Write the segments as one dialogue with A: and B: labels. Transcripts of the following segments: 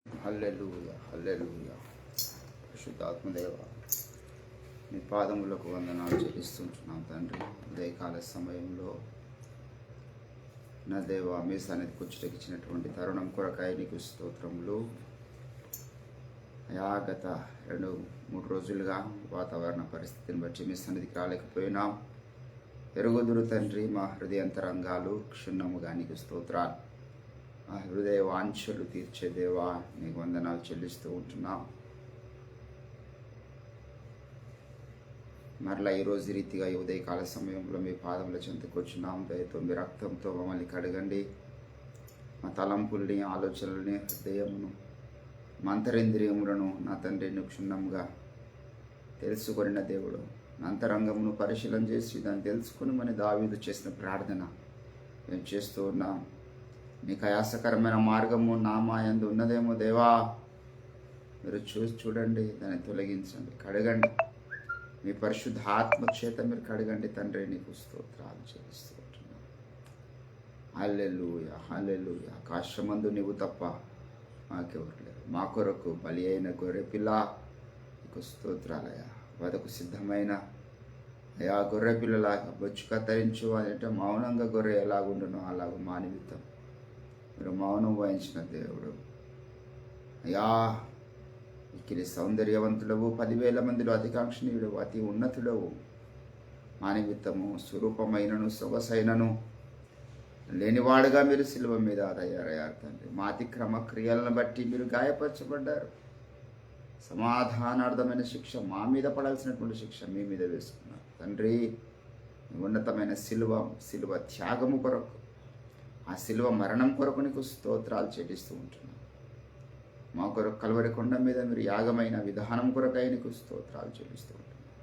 A: హల్లెలూయా హల్లెలూయా. పరిశుద్ధాత్మదేవ, మీ పాదములకు వందనాలు చెల్లిస్తుంటున్నాం తండ్రి. ఉదయకాల సమయంలో నా దేవ, మీ సన్నిధికి వచ్చేటకిచ్చినటువంటి తరుణం కొరకాయ నీకు స్తోత్రములు. గత 2-3 రోజులుగా వాతావరణ పరిస్థితిని బట్టి మీ సన్నిధికి రాలేకపోయినాం. ఎరుగుదురు తండ్రి, మా హృదయంతరంగాలు క్షుణ్ణముగా నీకు స్తోత్రాలు. ఆ హృదయ వాంఛలు తీర్చే దేవా, నీకు వందనాలు చెల్లిస్తూ ఉంటున్నాం. మరలా ఈరోజు రీతిగా ఈ ఉదయకాల సమయంలో మీ పాదముల చెంతకు వచ్చినాం. దయతో మీ రక్తంతో మమ్మల్ని కడగండి. మా తలంపుల్ని, ఆలోచనల్ని, హృదయమును, మంతరేంద్రియములను నా తండ్రిని క్షుణ్ణంగా తెలుసుకొనిన దేవుడు, నా అంతరంగమును పరిశీలన చేసి దాన్ని తెలుసుకుని మన దావీదు చేసిన ప్రార్థన మేము చేస్తూ ఉన్నాం. మీకు ఆయాసకరమైన మార్గము నా మాయందు ఉన్నదేమో దేవా, మీరు చూడండి, దాన్ని తొలగించండి, కడగండి. మీ పరిశుద్ధ ఆత్మ చేత మీరు కడగండి తండ్రి. నీకు స్తోత్రాలు చెల్లిస్తూ ఉంటున్నాను. హల్లెలూయా హల్లెలూయా. ఆకాశమందు నీవు తప్ప మాకెవరు లేరు. మా కొరకు బలి అయిన గొర్రె పిల్ల నీకు స్తోత్రాలయ్యా. వదకు సిద్ధమైన అయా గొర్రె పిల్లలాగా బొచ్చు కత్తరించు అంటే మౌనంగా గొర్రె ఎలాగుండునో అలాగ మా నిమిత్తం మీరు మౌనం వహించిన దేవుడు అయ్యా. ఇకిలి సౌందర్యవంతుడవు, 10,000 మందిలో అధికాంక్షణీయుడవు, అతి ఉన్నతుడవు. మా నిమిత్తము స్వరూపమైనను సొగసైనను లేనివాడుగా మీరు శిలువ మీద తయారయ్యారు తండ్రి. మా అతిక్రమ క్రియలను బట్టి మీరు గాయపరచబడ్డారు. సమాధానార్థమైన శిక్ష మా మీద పడాల్సినటువంటి శిక్ష మీ మీద వేసుకున్నారు తండ్రి. ఉన్నతమైన శిలువ త్యాగము కొరకు, ఆ శిలువ మరణం కొరకు నీకు స్తోత్రాలు చెల్లిస్తూ ఉంటున్నాను. మా కొరకు కల్వరి కొండ మీద మీరు యాగమైన విధానం కొరకై నీకు స్తోత్రాలు చెల్లిస్తూ ఉంటున్నాను.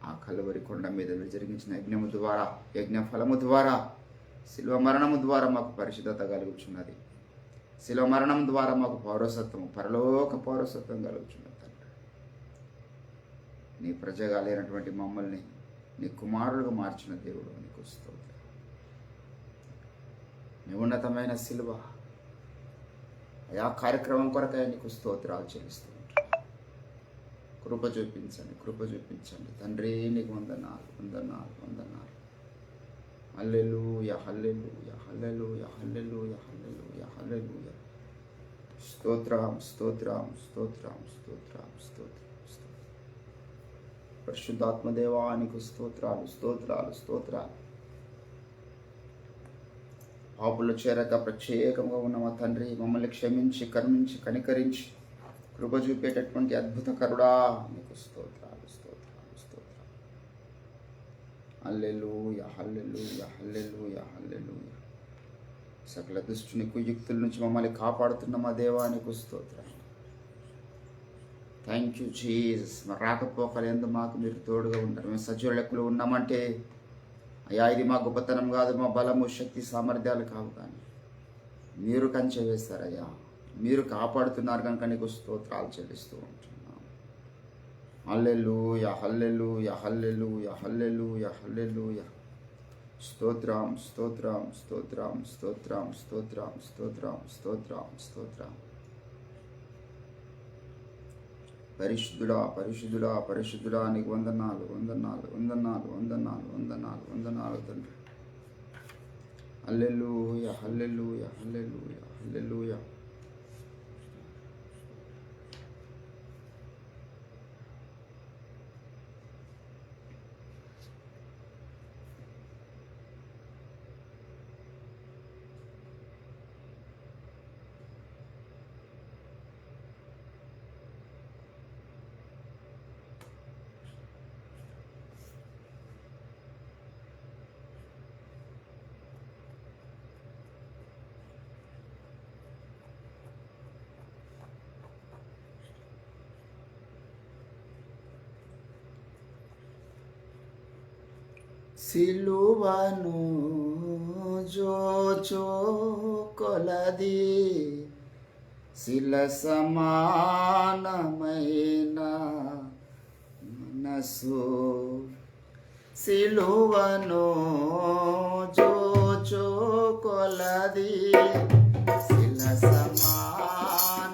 A: ఆ కల్వరి కొండ మీద మీరు జరిగించిన యజ్ఞము ద్వారా, యజ్ఞ ఫలము ద్వారా, శిలువ మరణము ద్వారా మాకు పరిశుద్ధత కలుగుచున్నది. శిలువ మరణం ద్వారా మాకు పౌరసత్వము, పరలోక పౌరసత్వం కలుగుచున్నది తండ్రి. నీ ప్రజగా లేనటువంటి మమ్మల్ని నీ కుమారులుగా మార్చిన దేవుడు నీకు స్తోత్రం. నీ ఉన్నతమైన శిలువ ఆ కార్యక్రమం కొరకై నీకు స్తోత్రాలు చెల్లిస్తూ ఉంటాను. కృప చూపించండి తండ్రి. నీకు వందనాలు వందనాలు వందనాలు. హల్లెలూయా హల్లెలూయా హల్లెలూయా హల్లెలూయా హల్లెలూయా హల్లెలూయా. స్తోత్రం స్తోత్రం స్తోత్రం స్తోత్రం స్తోత్రం స్తోత్రం. పరిశుద్ధాత్మదేవా నీకు స్తోత్రాలు స్తోత్రాలు స్తోత్రాలు. పాపులు చేరక ప్రత్యేకంగా ఉన్న మా తండ్రి, మమ్మల్ని క్షమించి కరుణించి కనికరించి కృప చూపేటటువంటి అద్భుత కరుడా నీకు స్తోత్రాలు స్తోత్రాలు స్తోత్రాలు. హల్లెలూయా హల్లెలూయా హల్లెలూయా హల్లెలూయా. సకల దుష్టుని కుయుక్తుల నుంచి మమ్మల్ని కాపాడుతున్న మా దేవా నీకు స్తోత్రాలు. Thank you Jesus. మా రాకపోకలందు మాకు మీరు తోడుగా ఉంటారు. మేము సజీవ లెక్కలు ఉన్నామంటే అయ్యా, ఇది మా గొప్పతనం కాదు, మా బలము శక్తి సామర్థ్యాలు కావు, కానీ మీరు కంచె వేస్తారయ్యా. మీరు కాపాడుతున్నారు కనుక నీకు స్తోత్రాలు చెల్లిస్తూ ఉంటున్నాం. హల్లెలూయా హల్లెలూయా హల్లెలూయా హల్లెలూయా హల్లెలూయా. స్తోత్రం స్తోత్రం స్తోత్రం స్తోత్రం స్తోత్రం స్తోత్రం స్తోత్రం స్తోత్రం. పరిశుద్ధుడా పరిశుద్ధుడా పరిశుద్ధుడా నీకు వందనాలు వందనాలు వందనాలు వందనాలు వందనాలు వందనాలు తండ్రి. హల్లెలూయా హల్లెలూయా హల్లెలూయా హల్లెలూయా. సిలువను జోచో కొలది శిల సమానమైన మనసు. సిలువను జోచో కొలది శిల సమాన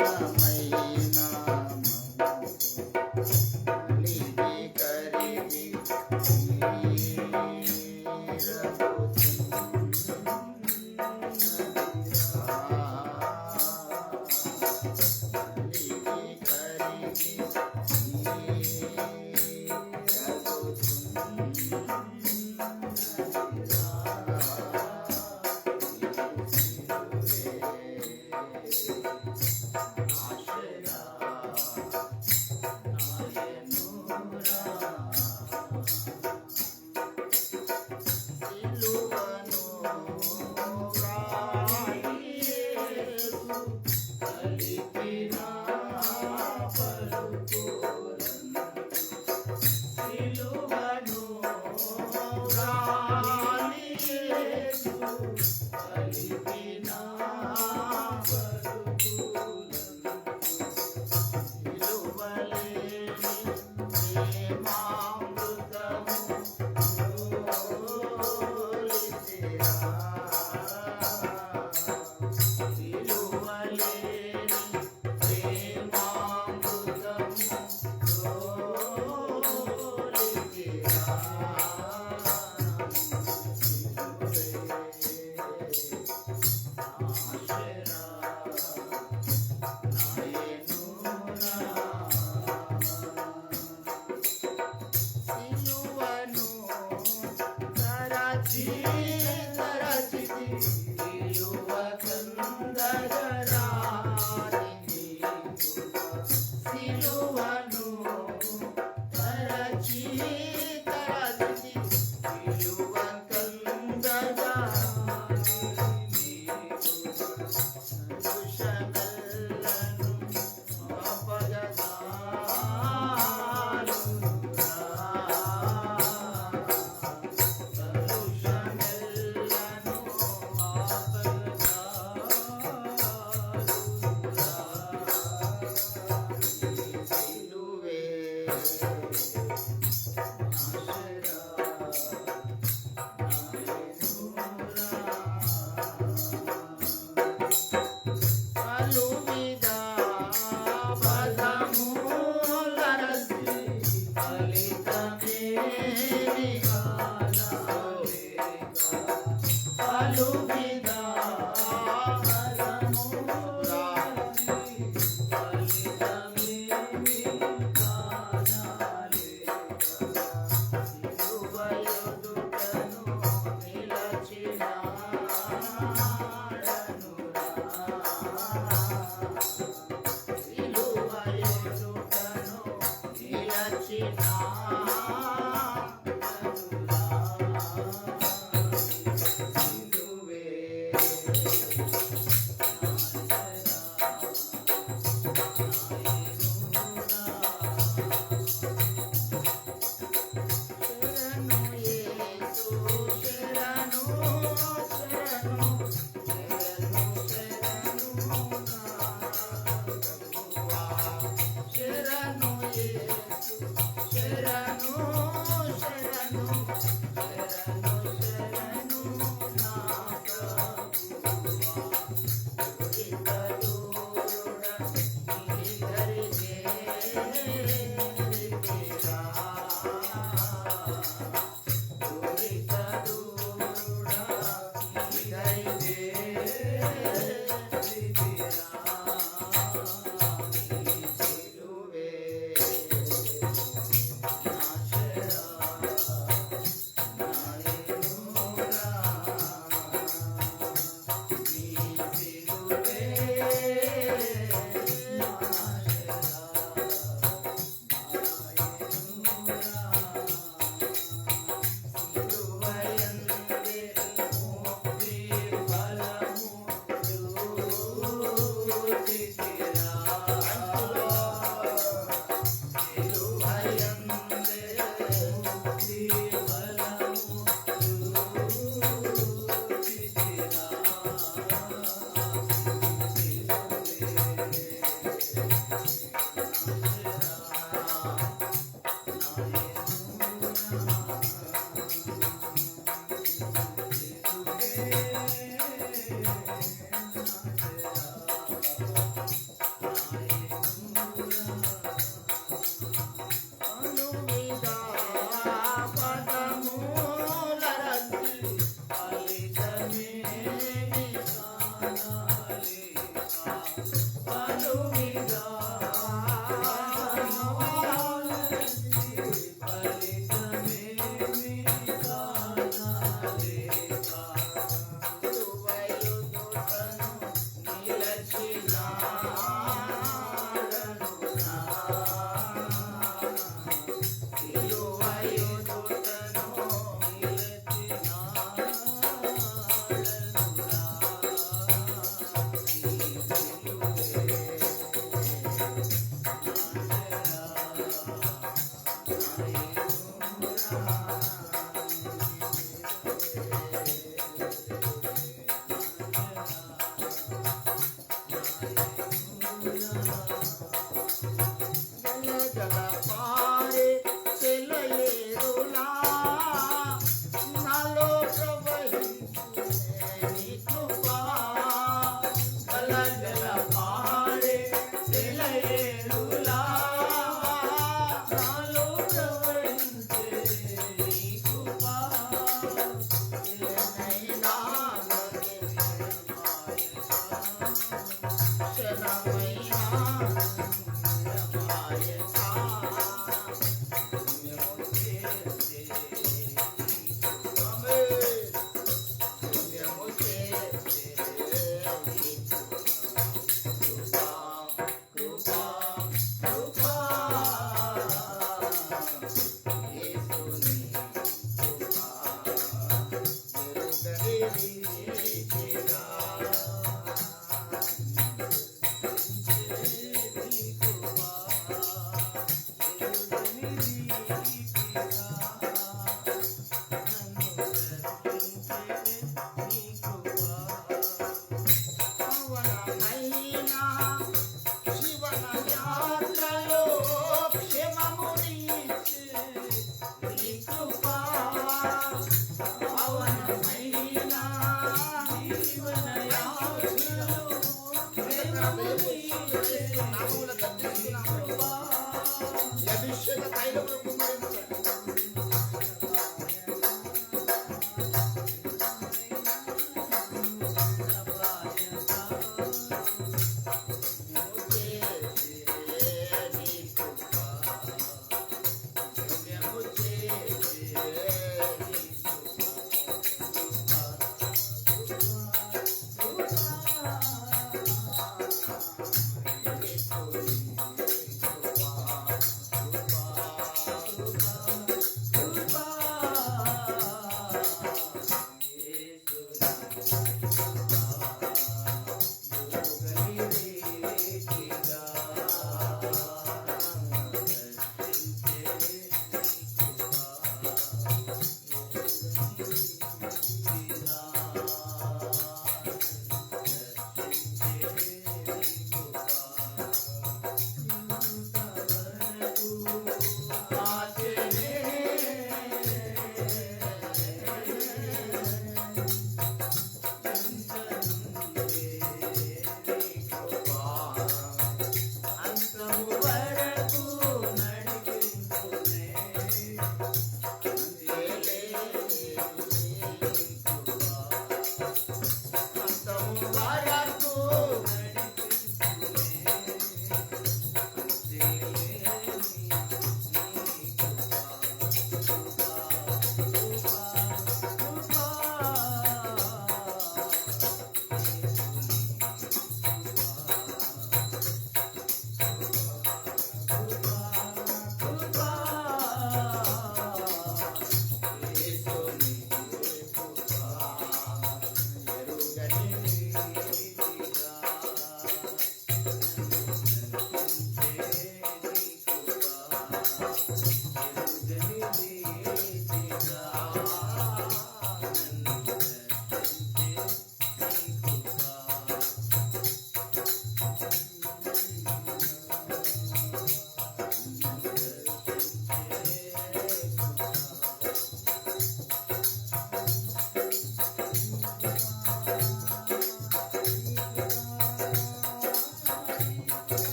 A: అభిషేక తైలములు కుమ్మరించండి.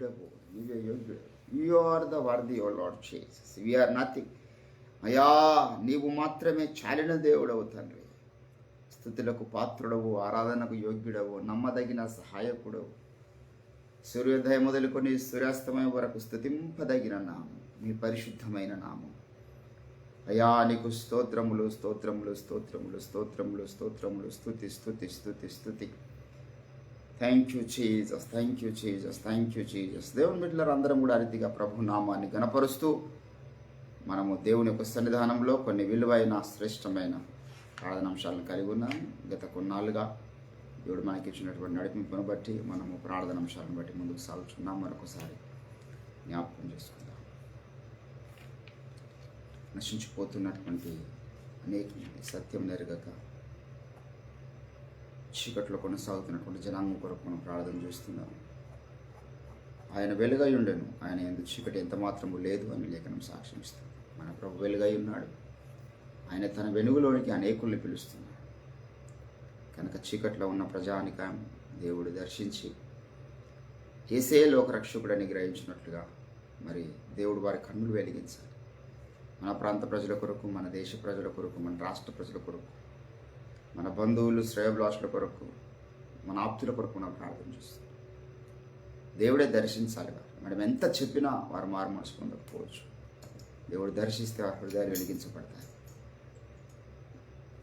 A: యోగ్యుడవు, నీవే యోగ్యుడు. You are the worthy O Lord Jesus, we are nothing. అయ్యా నీవు మాత్రమే చాలిన దేవుడవు తండ్రి. స్తుతులకు పాత్రుడవు, ఆరాధనకు యోగ్యుడవు, నమ్మదగిన సహాయకుడవు. సూర్యోదయం మొదలుకొని సూర్యాస్తమయం వరకు స్తుతింపదగిన నామం మీ పరిశుద్ధమైన నామం. అయ్యా నీకు స్తోత్రములు స్తోత్రములు స్తోత్రములు స్తోత్రములు స్తోత్రములు, స్తుతి స్తుతి స్తుతి స్తుతి. Thank you Jesus, thank you Jesus, thank you Jesus. దేవుని బిడ్డలారా అందరం కూడా రీతిగా ప్రభు నామాన్ని గణపరుస్తూ మనము దేవుని యొక్క సన్నిధానంలో కొన్ని విలువైన శ్రేష్టమైన ప్రార్థనాంశాలను కలిగి ఉన్నాము. గత కొన్నాళ్ళుగా దేవుడు మనకి ఇచ్చినటువంటి నడిపింపును బట్టి మనము ప్రార్థనాంశాలను బట్టి ముందుకు సాగుతున్నాం. మరొకసారి జ్ఞాపకం చేసుకుందాం. నశించిపోతున్నటువంటి అనేక సత్యం నెరగక చీకట్లో కొనసాగుతున్నటువంటి జనాంగం కొరకు మనం ప్రార్థన చేస్తున్నాం. ఆయన వెలుగై ఉండెను, ఆయన యందు చీకటి ఎంత మాత్రము లేదు అని లేఖనం సాక్ష్యమిస్తుంది. మన ప్రభు వెలుగై ఉన్నాడు, ఆయన తన వెలుగులోనికి అనేకుల్ని పిలుస్తున్నాడు. కనుక చీకట్లో ఉన్న ప్రజానికం దేవుడు దర్శించి యేసే లోకరక్షకుడని గ్రహించినట్లుగా మరి దేవుడు వారి కన్నులు వెలిగించాలి. మన ప్రాంత ప్రజల కొరకు, మన దేశ ప్రజల కొరకు, మన రాష్ట్ర ప్రజల కొరకు, మన బంధువులు శ్రేయోభిలాషుల కొరకు, మన ఆప్తుల కొరకు మనం ప్రార్థన చేస్తాం. దేవుడే దర్శించాలి. మనం ఎంత చెప్పినా వారు మారు మనసు పొందకపోవచ్చు. దేవుడు దర్శిస్తే వారి హృదయాలు వెలిగించబడతాయి.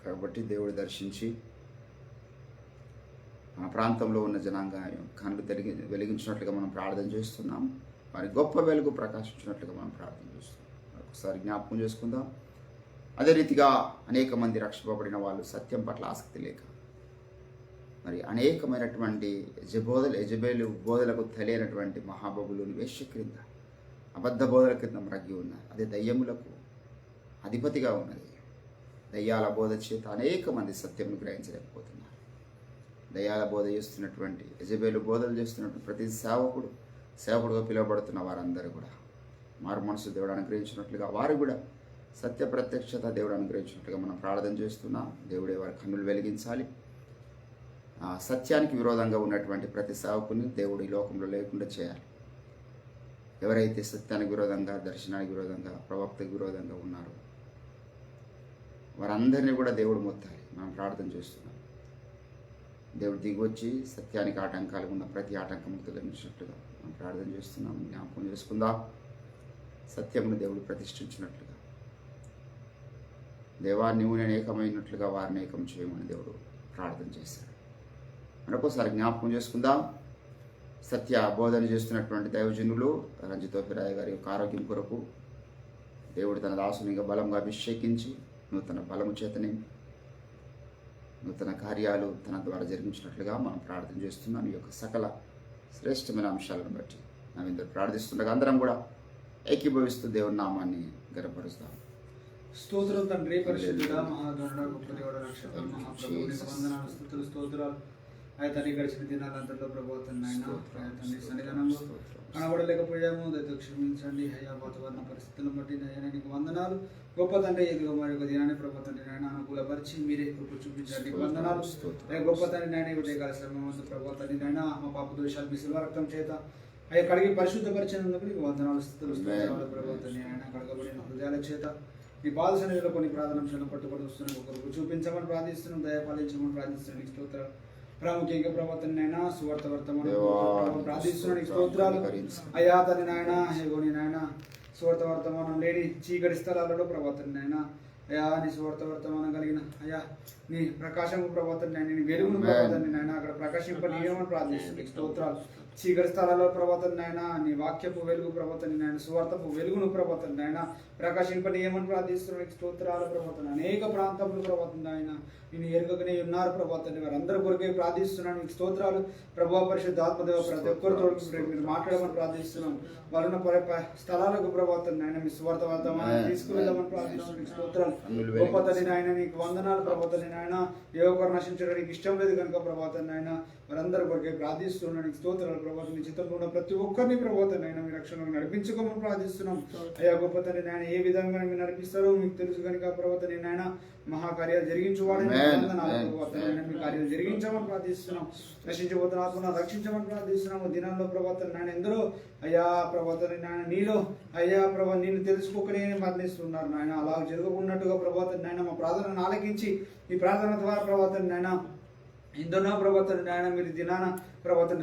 A: కాబట్టి దేవుడు దర్శించి మన ప్రాంతంలో ఉన్న జనాంగం కళ్ళు వెలిగించినట్లుగా మనం ప్రార్థన చేస్తున్నాం. వారి గొప్ప వెలుగు ప్రకాశించినట్లుగా మనం ప్రార్థన చేస్తున్నాం. ఒకసారి జ్ఞాపకం చేసుకుందాం. అదే రీతిగా అనేక మంది రక్షింపబడిన వాళ్ళు సత్యం పట్ల ఆసక్తి లేక మరి అనేకమైనటువంటి యజబేలు బోధలకు తెలియనటువంటి మహాబబులుని వేశ్య క్రింద, అబద్ధ బోధల క్రింద మ్రగ్గి ఉన్నారు. అదే దయ్యములకు అధిపతిగా ఉన్నది. దయ్యాల బోధ చేత అనేక మంది సత్యంను గ్రహించలేకపోతున్నారు. దయ్యాల బోధ చేస్తున్నటువంటి యజబేలు బోధలు చేస్తున్నటువంటి ప్రతి సేవకుడుగా పిలువబడుతున్న వారందరూ కూడా మారు మనసు దేవుడు అనుగ్రహించినట్లుగా, వారు కూడా సత్య ప్రత్యక్షత దేవుడు అనుగ్రహించినట్లుగా మనం ప్రార్థన చేస్తున్నాం. దేవుడే వారి కన్నులు వెలిగించాలి. సత్యానికి విరోధంగా ఉన్నటువంటి ప్రతి సేవకుని దేవుడు ఈ లోకంలో లేకుండా చేయాలి. ఎవరైతే సత్యానికి విరోధంగా, దర్శనానికి విరోధంగా, ప్రవక్తకు విరోధంగా ఉన్నారో వారందరినీ కూడా దేవుడు మొత్తాలి. మనం ప్రార్థన చేస్తున్నాం. దేవుడు దిగొచ్చి సత్యానికి ఆటంకాలు ఉన్న ప్రతి ఆటంకం తొలగించినట్లుగా మనం ప్రార్థన చేస్తున్నాం. జ్ఞాపకం చేసుకుందాం. సత్యమును దేవుడు ప్రతిష్ఠించినట్లుగా, దేవా నీవు నేను ఏకమైనట్లుగా వారిని ఏకం చేయమని దేవుడు ప్రార్థన చేశాడు. మరొకసారి జ్ఞాపకం చేసుకుందాం. సత్య బోధన చేస్తున్నటువంటి దైవజనులు రంజితోపిరాయ గారి యొక్క ఆరోగ్యం కొరకు దేవుడు తన దాసునిగా బలంగా అభిషేకించి నూతన బలము చేతనే నూతన కార్యాలు తన ద్వారా జరిగించినట్లుగా మనం ప్రార్థన చేస్తున్నాం. ఈ యొక్క సకల శ్రేష్టమైన అంశాలను బట్టి నవీందరు ప్రార్థిస్తుండగా అందరం కూడా ఏకీభవిస్తూ దేవుని నామాన్ని గర్వపరుస్తాం.
B: స్తోత్రం తండ్రి, పరిశుద్ధుడా, మహాగణుడ, గొప్ప దేవుడ, రక్షక, మహాప్రభుని వందనాలు, స్తుతులు, స్తోత్రాలు. తండ్రి గడిచిన దినాలంతలో ప్రభు తండ్రి తండ్రి సన్నిధానంలో కనబడలేకపోయాము. దయతో క్షమించండి. అయ్యా వాతావరణ పరిస్థితులను బట్టి నీకు వందనాలు. గొప్ప తండ్రి ఇదిగో మరి ఒక దినాన్ని ప్రభు తండ్రి నాయన అనుకూలపరిచి మీరే కృప చూపించండి. వందనాలు. గొప్ప తండ్రి నాయన ఉదయకాల శ్రమ ప్రభు తండ్రి నాయన మా పాప దోషాలు మీ శిల్వ రక్తం చేత అయ్యా కడిగి పరిశుద్ధపరిచినందుకు నీకు వందనాలు, స్తుతులు, స్తోత్రాలు. ప్రభు తండ్రి నాయన కడగబడిన హృదయాల చేత నీ పాద సన్నిధిలో కొన్ని ప్రార్థనాంశాలను పట్టుబడి వస్తున్నాం. ఒకరికి చూపించమని ప్రార్థిస్తున్నాం, దయపాలించమని ప్రార్థిస్తున్నాం. నీకు స్తోత్రాలు. ప్రాముఖ్యంగా ప్రభావం నాయన సువార్త వర్తమానం ప్రార్థిస్తున్నాడు. స్తోత్రాలు అయ్యా తండ్రి నాయన. హేగోని నాయన సువార్త వర్తమానం లేని చీకటి స్థలాలలో ప్రభావం నాయన అయ్యా నీ సువార్త వర్తమానం కలిగిన అయ్యా నీ ప్రకాశము ప్రభావం నాయన, నీ వెలుగును ప్రభావం నాయన అక్కడ ప్రకాశింపనీయమని ప్రార్థిస్తుంది. స్తోత్రాలు. చీకటి స్థలాల్లో ప్రభావం నాయన నీ వాక్యపు వెలుగు ప్రభావం నాయన, సువార్తపు వెలుగును ప్రభావం నాయన ప్రకాశింపనీయమని ప్రార్థిస్తున్నాడు. స్తోత్రాలు ప్రభావం. అనేక ప్రాంతంలో ప్రభావం నాయన నేను ఎరుగనే ఉన్నారు ప్రభావం, వారందరి కొరకే ప్రార్థిస్తున్నాను. మీకు స్తోత్రాలు. ప్రభావ పరిశుద్ధ ఆత్మదేవ ప్రతి ఒక్కరితో మీరు మాట్లాడమని ప్రార్థిస్తున్నాం. వాళ్ళున్న స్థలాలకు ప్రభావం నాయన మీ స్వార్థ వర్తమానాన్ని తీసుకువెళ్ళమని ప్రార్థిస్తున్నాం. మీకు స్తోత్రాలు. గొప్ప తండ్రి నాయన నీకు వందనాలు ప్రభావం నాయన. ఏ ఒక్కరు నశించడానికి ఇష్టం లేదు కనుక ప్రభావం నాయన వారందరి కొరకే ప్రార్థిస్తున్నాను. నీకు స్తోత్రాలు ప్రభావం మీ చిత్తంలో ఉన్న ప్రతి ఒక్కరిని ప్రభావం నాయన మీ రక్షణలో నడిపించుకోమని ప్రార్థిస్తున్నాం. అయ్యా గొప్ప తండ్రి నాయన ఏ విధంగా మీరు నడిపిస్తారో మీకు తెలుసు కనుక ప్రభావం నాయన మహాకార్యాలు జరిగించువాడని మీ కార్యాలు జరిగించమని ప్రార్థిస్తున్నాం. నశించబోతున్న ఆత్మను రక్షించమని ప్రార్థిస్తున్నాము. దినాల్లో ప్రభావం నాయన ఎందరో అయ్యా ప్రభావం నాయన నీలో అయ్యా ప్రభా నేను తెలుసుకోకనే మరణిస్తున్నారు నాయన. అలా జరగకున్నట్టుగా ప్రభావం నాయన మా ప్రార్థనను ఆలకించి ఈ ప్రార్థన ద్వారా ప్రభావం నాయన ఎందరో ప్రభావం నాయన మీరు దినాన ప్రభావం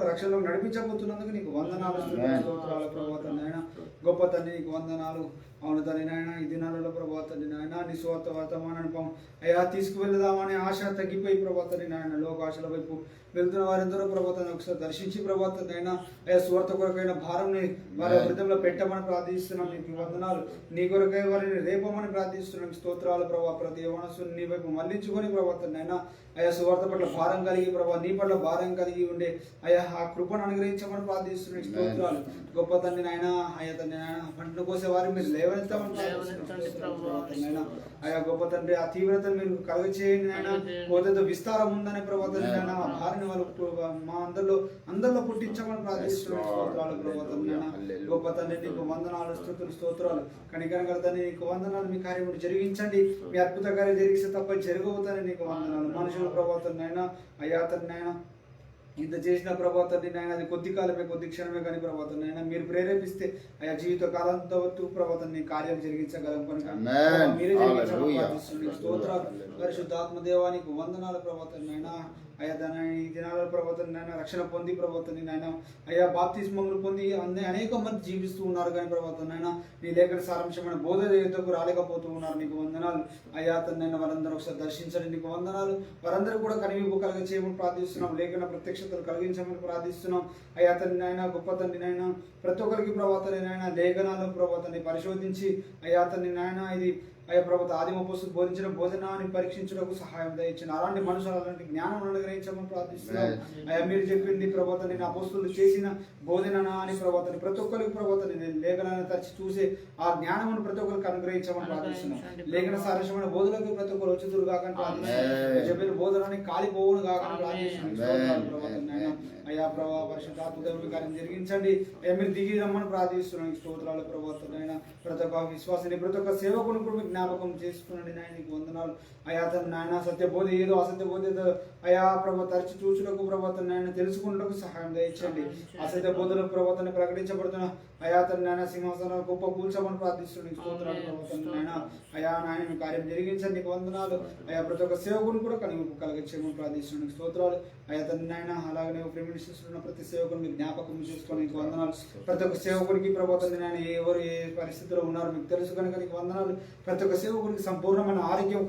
B: రక్షణలో నడిపించబోతున్నందుకు నీకు వందనాలు స్తోత్రాలు ప్రభావం నాయన. గొప్ప తండ్రి నీకు వందనాలు. అవును తండ్రి నాయన ఈ దినాలలో ప్రభావం తండ్రి నాయన నీ స్వార్థ వర్తమానాన్ని అయ్యా తీసుకువెళ్దామనే ఆశ తగ్గిపోయి ప్రభావం తండ్రి నాయన లోకాశల వైపు వెళ్తున్న వారెందరో ప్రభావం ఒకసారి దర్శించి ప్రభావం నాయన అయ్యా స్వార్థ కొరకైన భారంని వారి హృదయంలో పెట్టమని ప్రార్థిస్తున్నాం. నీకు వందనాలు. నీ కొరకై వారిని రేపమని ప్రార్థిస్తున్నాం. స్తోత్రాలు ప్రభావ ప్రతి యవనస్తుని నీ వైపు మళ్లించుకొని ప్రభావం నాయన అయ్యా సువార్త పట్ల భారం కలిగి ప్రభావ నీ పట్ల భారం కలిగి ఉండే అయ్యా ఆ కృపను అనుగ్రహించమని ప్రార్థిస్తున్నాం. స్తోత్రాలు. గొప్ప తండ్రి నాయన అయ్యా తండ్రి నాయన పంటను కోసే వారిని మీరు లేవనెత్తామని ప్రార్థిస్తున్నాం. అయ్యా గొప్ప తండ్రి ఆ తీవ్రతను మీరు కలుగచేయండి నాయన. కోతతో విస్తారం ఉందని ప్రభావం నాయన ఆ భార్యని వాళ్ళు మా అందరిలో పుట్టించమని ప్రార్థిస్తున్నాం. స్తోత్రాలు ప్రభావం నాయన. గొప్ప తండ్రి నీకు వందనాలు స్తుతులు స్తోత్రాలు. కనికరం తండ్రి నీకు వందనాలు. మీ కార్యం జరిగించండి. మీ అద్భుత కార్యం జరిగిస్తే తప్ప జరగవుతాని నీకు వందనాలు. మనుషుల ప్రభావం నాయన అయ్యా తండ్రి నాయన ఇంత చేసిన ప్రభావం నాయన అది కొద్ది కాలమే కొద్ది క్షణమే కానీ ప్రభావం నాయన మీరు ప్రేరేపిస్తే అయ్యా జీవిత కాలంతో ప్రభావం నీ కార్యాలు జరిగించగలం కనుక మీరే స్తోత్రాలు. పరిశుద్ధాత్మ దేవానికి వందనాలు ప్రభావం నాయన. అయ్యా దాని ఈ దినాల ప్రభావం నాయన రక్షణ పొంది ప్రభావం నాయన అయ్యా బాప్తిస్మములు పొంది అనేక మంది జీవిస్తూ ఉన్నారు కానీ ప్రభావం నాయన నీ లేఖన సారాంశమైన బోధ దేవతకు రాలేకపోతూ ఉన్నారు. నీకు వందనాలు. అయ్యా తనైనా వారందరూ ఒకసారి దర్శించండి. నీకు వందనాలు. వారందరూ కూడా కనివింపు కలిగ చేయమని ప్రార్థిస్తున్నాం. లేఖన ప్రత్యక్షతలు కలిగించమని ప్రార్థిస్తున్నాం. అయ్యా తండ్రి నాయన గొప్ప తండ్రి నాయన ప్రతి ఒక్కరికి ప్రభావం నాయన లేఖనాలు ప్రభావాన్ని పరిశోధించి అయ్యా తండ్రి నాయన ఇది అయ్యా ప్రభుత్వ ఆదిమ పుస్తకం బోధించిన భోజనాన్ని పరీక్షించడానికి సహాయం దయచిన అలాంటి మనుషులు అలాంటి జ్ఞానం అనుగ్రహించమని ప్రార్థిస్తున్నాం. అయ్యా మీరు చెప్పింది ప్రభుత్వం నేను అపోస్తులు చేసిన బోధన అని ప్రభుత్వం ప్రతి ఒక్కరికి ప్రభుత్వం నేను లేఖనాన్ని తరిచి చూసే ఆ జ్ఞానమును ప్రతి ఒక్కరికి అనుగ్రహించమని ప్రార్థిస్తున్నాం. లేఖన సారస్యమైన బోధనకు ప్రతి ఒక్కరు వచ్చుదురు కాకని ప్రార్థిస్తున్నాం. చెప్పిన బోధనాన్ని కాలిపోవును కాకని ప్రార్థిస్తున్నాం. అయ్యా ప్రభావ పరిశుద్ధాత్మ దేవుని కార్యం జరిగించండి. అయ్యా మీరు దిగి రమ్మని ప్రార్థిస్తున్నాం. స్తోత్రాలు ప్రభుత్వం నాయన. ప్రతి ఒక్క విశ్వాసాన్ని ప్రతి ఒక్క సేవకుని కూడా జ్ఞాపకం చేసుకున్నాండి నాయన. నీకు వందనాలు. అయా తన నాయన సత్యబోధ ఏదో అసత్యబోధ ఏదో అయా ప్రభావ తరచి చూచుటకు ప్రభుత్వం నాయన తెలుసుకున్నటకు సహాయం దయచండి. అసత్య బోధలకు ప్రభుత్వాన్ని ప్రకటించబడుతున్న అయా తన నాయన సింహాసనం గొప్ప కూల్చమని ప్రార్థిస్తున్నాం. స్తోత్రాలు ప్రభుత్వం నాయన. అయా నాయన మీ కార్యం జరిగించండి. నీకు వందనాలు. అయా ప్రతి ఒక్క సేవకుని కూడా కనివింపు కలిగించమని ప్రార్థిస్తున్నాం. స్తోత్రాలు. అయా తన నాయన అలాగనే ప్రేమిస్తున్న ప్రతి సేవకుని మీరు జ్ఞాపకం చేసుకొని నీకు వందనాలు. ప్రతి ఒక్క సేవకుడికి ప్రభుత్వం నాయన ఎవరు ఏ పరిస్థితిలో ఉన్నారో మీకు తెలుసు కనుక నీకు వందనాలు. ప్రతి ఒక్క సేవకుడికి సంపూర్ణమైన ఆరోగ్యం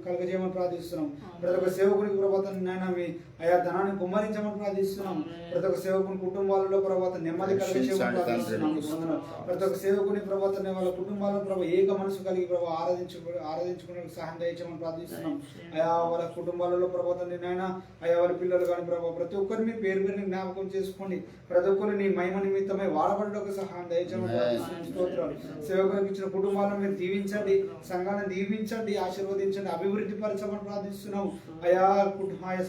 B: కలగజేయమని ప్రార్థిస్తున్నాం. ప్రతి ఒక్క సేవకుడికి ప్రభుత్వం నాయన మీ అయా ధనాన్ని కుమ్మరించమని ప్రార్థిస్తున్నాం. ప్రతి ఒక్క సేవకుని కుటుంబాలలో ప్రభుత్వం నెమ్మది కలగజేయమని ప్రార్థిస్తున్నాం. ప్రతి ఒక్క సేవకుని ప్రభుత్వం వాళ్ళ కుటుంబాలను ప్రభు ఏక మనసు కలిగి ప్రభు ఆరాధించుకునే సహాయం దయచేయమని ప్రార్థిస్తున్నాం. అయా వాళ్ళ కుటుంబాలలో ప్రభుత్వం నాయన అయా వాళ్ళ పిల్లలు కానీ ప్రభావ ప్రతి ఒక్కరిని పేరు పేరుని జ్ఞాపకం చేసుకోండి. ప్రతి ఒక్కరు నీ మహిమ నిమిత్తమై వాడబడడానికి సహాయం దయచేయమని ప్రార్థిస్తున్నాం. స్తోత్రాలు. సేవకులకు ఇచ్చిన కుటుంబాలను మీరు దీవించండి. సంఘాన్ని దీవించండి. ఆశీర్వదించండి. అభివృద్ధి పరచమని ప్రార్థిస్తున్నాం. అయా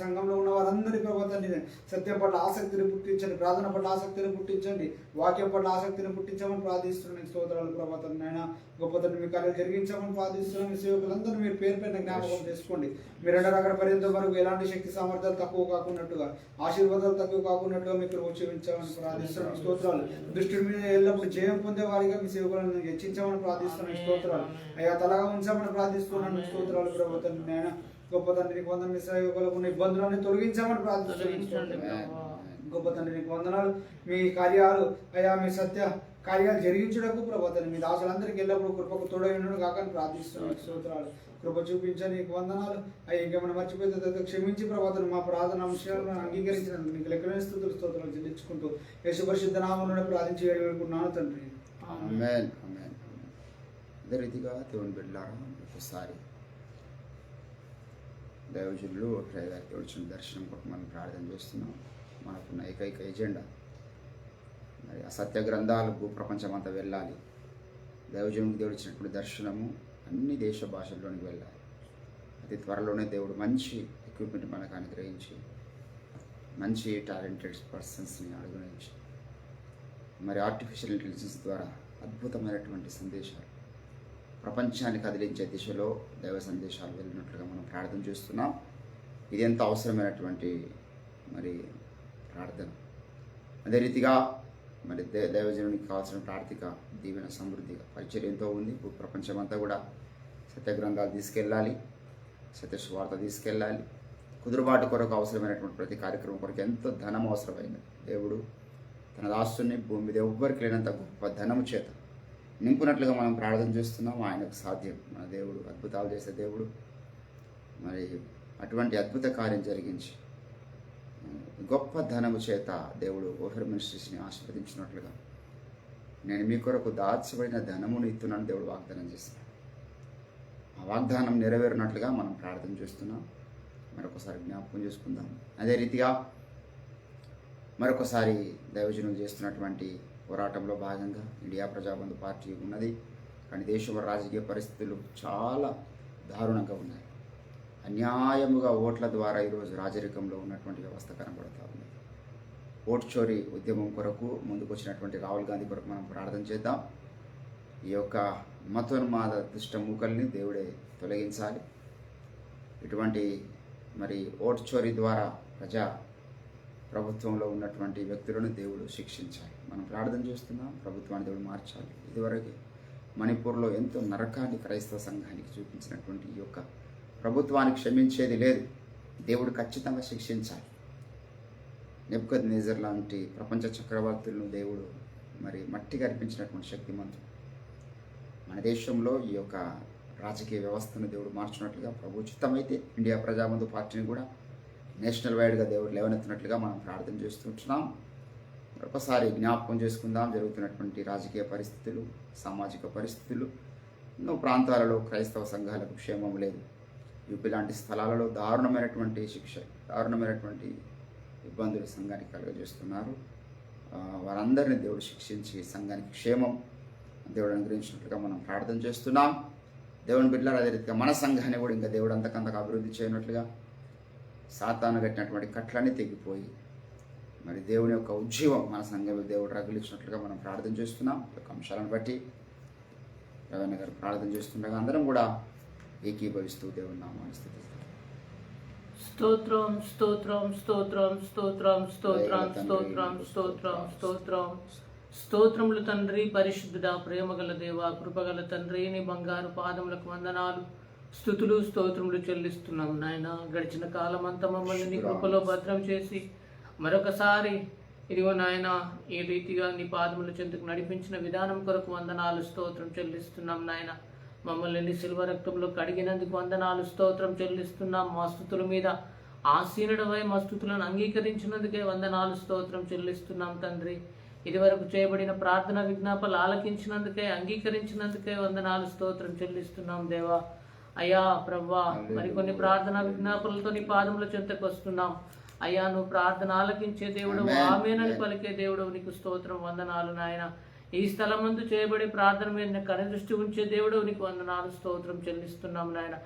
B: సంఘంలో ఉన్న వారందరి ప్రభుత్వాన్ని సత్యం పట్ల ఆసక్తిని పుట్టించండి. ప్రార్థన పట్ల ఆసక్తిని పుట్టించండి. వాక్యం పట్ల ఆసక్తిని పుట్టించమని ప్రార్థిస్తున్నాం. స్తోత్రాలు ప్రభుత్వం నాయన. గొప్ప తండ్రి మీ కార్యాలు జరిగించమని ప్రార్థిస్తున్నాం. మీ సేవకులందరూ మీరు పేరు పైన జ్ఞాపకం చేసుకోండి. మీరు అక్కడ పర్యంతం వరకు ఎలాంటి శక్తి సామర్థ్యాలు తక్కువ కాకున్నట్టుగా ఆశీర్వాదాలు తక్కువ కాకున్నట్టుగా మీకు ఉచ్చరించమని ప్రార్థిస్తున్నాం. స్తోత్రాలు. దుష్టుడి మీద ఎల్లప్పుడు జయం పొందే వారిగా మీ సేవకులను హెచ్చించమని ప్రార్థిస్తున్నాం. స్తోత్రాలు. అయ్యా తలగా ఉంచామని ప్రార్థిస్తున్నాను. స్తోత్రాలు ప్రభుత్వం నాయన. గొప్ప తండ్రికి వందన మీ సేవకులకు ఉన్న ఇబ్బందులను తొలగించామని ప్రార్థిస్తున్నాం. గొప్ప తండ్రికి వందనాలు. మీ కార్యాలు అయ్యా మీ సత్య కార్యాలు జరిగించడానికి ప్రభుత్వం మీ దాసులందరికీ ఎల్లప్పుడూ కృపకు తోడైనను కాకని ప్రార్థిస్తున్నాం. స్తోత్రాలు. కృప చూపించని నీకు వందనాలు. అయ్యా ఇంకేమైనా మర్చిపోతే క్షమించి ప్రభుత్వం మా ప్రార్థన అంశాలను అంగీకరించినందుకు నీకు లెక్కలేని స్థుతులు స్తోత్రాలు చెల్లించుకుంటూ యేసు పరిశుద్ధ నామమున ప్రార్థించి వేడుకుంటున్నాను తండ్రి.
A: ఆమేన్. ఆమేన్. అదే రీతిగా దేవుని బిడ్డలారా ఒకసారి దైవజనులు గారికి వచ్చిన దర్శనం కొరకు మనం ప్రార్థన చేస్తున్నాం. మనకున్న ఏకైక ఎజెండా మరి అసత్య గ్రంథాలు భూప్రపంచమంతా వెళ్ళాలి. దైవజనుడికి దేవుడు ఇచ్చినటువంటి దర్శనము అన్ని దేశ భాషల్లోనికి వెళ్ళాలి. అతి త్వరలోనే దేవుడు మంచి ఎక్విప్మెంట్ మనకు అనుగ్రహించి మంచి టాలెంటెడ్ పర్సన్స్ని అడుగునించి మరి ఆర్టిఫిషియల్ ఇంటెలిజెన్స్ ద్వారా అద్భుతమైనటువంటి సందేశాలు ప్రపంచాన్ని కదిలించే దిశలో దైవ సందేశాలు వెళ్ళినట్లుగా మనం ప్రార్థన చేస్తున్నాం. ఇది ఎంతో అవసరమైనటువంటి మరి ప్రార్థన. అదే రీతిగా మరి దైవజనునికి కావాల్సిన ప్రార్థిక దీవెన సమృద్ధిగా పరిచర్య ఎంతో ఉంది. ప్రపంచమంతా కూడా సత్య గ్రంథాలు తీసుకెళ్ళాలి, సత్య సువార్త తీసుకెళ్ళాలి. కుదురుబాటు కొరకు అవసరమైనటువంటి ప్రతి కార్యక్రమం కొరకు ఎంతో ధనం అవసరమైనది. దేవుడు తన దాస్తుని భూమి మీద ఎవ్వరికి లేనంత గొప్ప ధనము చేత నింపునట్లుగా మనం ప్రార్థన చేస్తున్నాం. ఆయనకు సాధ్యం. మన దేవుడు అద్భుతాలు చేసే దేవుడు. మరి అటువంటి అద్భుత కార్యం జరిగించి గొప్ప ధనము చేత దేవుడు ఓఫర్ మినిస్ట్రీస్ని ఆశీర్వదించినట్లుగా నేను మీ కొరకు దాచబడిన ధనమును ఇస్తున్నాను దేవుడు వాగ్దానం చేస్తున్నాడు. ఆ వాగ్దానం నెరవేరినట్లుగా మనం ప్రార్థన చేస్తున్నాం. మరొకసారి జ్ఞాపకం చేసుకుందాం. అదే రీతిగా మరొకసారి దైవజనులు చేస్తున్నటువంటి పోరాటంలో భాగంగా ఇండియా ప్రజాబంధు పార్టీ ఉన్నది. కానీ దేశంలో రాజకీయ పరిస్థితులు చాలా దారుణంగా ఉన్నాయి. అన్యాయముగా ఓట్ల ద్వారా ఈరోజు రాజరికంలో ఉన్నటువంటి వ్యవస్థ కనబడుతూ ఉంది. ఓట్ చోరీ ఉద్యమం కొరకు ముందుకు వచ్చినటువంటి రాహుల్ గాంధీ కొరకు మనం ప్రార్థన చేద్దాం. ఈ యొక్క మతోన్మాద దుష్ట మూకల్ని దేవుడే తొలగించాలి. ఇటువంటి మరి ఓట్ చోరీ ద్వారా ప్రభుత్వంలో ఉన్నటువంటి వ్యక్తులను దేవుడు శిక్షించాలి. మనం ప్రార్థన చేస్తున్నాం. ప్రభుత్వాన్ని దేవుడు మార్చాలి. ఇదివరకు మణిపూర్లో ఎంతో నరకాన్ని క్రైస్తవ సంఘానికి చూపించినటువంటి ఈ యొక్క ప్రభుత్వానికి క్షమించేది లేదు. దేవుడు ఖచ్చితంగా శిక్షించాలి. నెబుకద్నెజర్ లాంటి ప్రపంచ చక్రవర్తులను దేవుడు మరి మట్టి కల్పించినటువంటి శక్తిమంతుడు. మన దేశంలో ఈ యొక్క రాజకీయ వ్యవస్థను దేవుడు మార్చినట్లుగా ప్రభు చిత్తమైతే ఇండియా ప్రజాబంధు పార్టీని కూడా నేషనల్ వైడ్గా దేవుడు లేవనెత్తినట్లుగా మనం ప్రార్థన చేస్తుంటున్నాం. ఒకసారి జ్ఞాపకం చేసుకుందాం. జరుగుతున్నటువంటి రాజకీయ పరిస్థితులు, సామాజిక పరిస్థితులు, ఎన్నో ప్రాంతాలలో క్రైస్తవ సంఘాలకు క్షేమం లేదు. యూపీ లాంటి స్థలాలలో దారుణమైనటువంటి శిక్ష, దారుణమైనటువంటి ఇబ్బందులు సంఘానికి కలుగజేస్తున్నారు. వారందరినీ దేవుడు శిక్షించి సంఘానికి క్షేమం దేవుడు అనుగ్రహించినట్లుగా మనం ప్రార్థన చేస్తున్నాం. దేవుని బిడ్డలారా, అదే రీతిగా మన సంఘాన్ని కూడా ఇంకా దేవుడు అంతకంతకు అభివృద్ధి చేయనట్లుగా సాతాను కట్టినటువంటి కట్లన్నీ తెగిపోయి మరి దేవుని యొక్క ఉజ్జీవం మన సంఘంలో దేవుడు రగిలించినట్లుగా మనం ప్రార్థన చేస్తున్నాం. ఈ యొక్క అంశాలను బట్టి రవణ గారు ప్రార్థన చేస్తుండగా అందరం కూడా ఏకీభవిస్తూ దేవుని నామాన్ని స్తుతిస్తాం.
C: స్తోత్రం స్తోత్రం స్తోత్రం స్తోత్రం స్తోత్రం స్తోత్రం స్తోత్రం స్తోత్రం స్తోత్రములు తండ్రి, పరిశుద్ధుడా, ప్రేమగల దేవ, కృపగల తండ్రి, నీ బంగారు పాదములకు వందనాలు, స్తుతులు స్తోత్రములు చెల్లిస్తున్నాం నాయన. గడిచిన కాలం అంతా మమ్మల్ని నీ కృపలో భద్రం చేసి మరొకసారి ఇదిగో నాయన ఈ రీతిగా నీ పాదముల చెంతకు నడిపించిన విధానం కొరకు వందనాలు, స్తోత్రం చెల్లిస్తున్నాం నాయన. మమ్మల్ని నీ సిల్వ రక్తంలో కడిగినందుకు వందనాలు, స్తోత్రం చెల్లిస్తున్నాం. మా స్తుతుల మీద ఆసీనుడవై మా స్తుతులను అంగీకరించినందుకే వందనాలు, స్తోత్రం చెల్లిస్తున్నాం తండ్రి. ఇదివరకు చేయబడిన ప్రార్థన విజ్ఞాపనలు ఆలకించినందుకే, అంగీకరించినందుకే వందనాలు, స్తోత్రం చెల్లిస్తున్నాం దేవా. అయ్యా ప్రవ్వా, మరికొన్ని ప్రార్థనా విజ్ఞాపనలతో నీ పాదముల చెంతకు వస్తున్నాం. అయ్యా, నువ్వు ప్రార్థన ఆలకించే దేవుడు, ఆమేనని పలికే దేవుడు, నీకు స్తోత్రం, వందనాలు నాయన. ఈ స్థలం ముందు చేయబడే ప్రార్థన మీద కనుదృష్టి ఉంచే దేవుడు, నీకు వందనాలు, స్తోత్రం చెల్లిస్తున్నాం నాయన.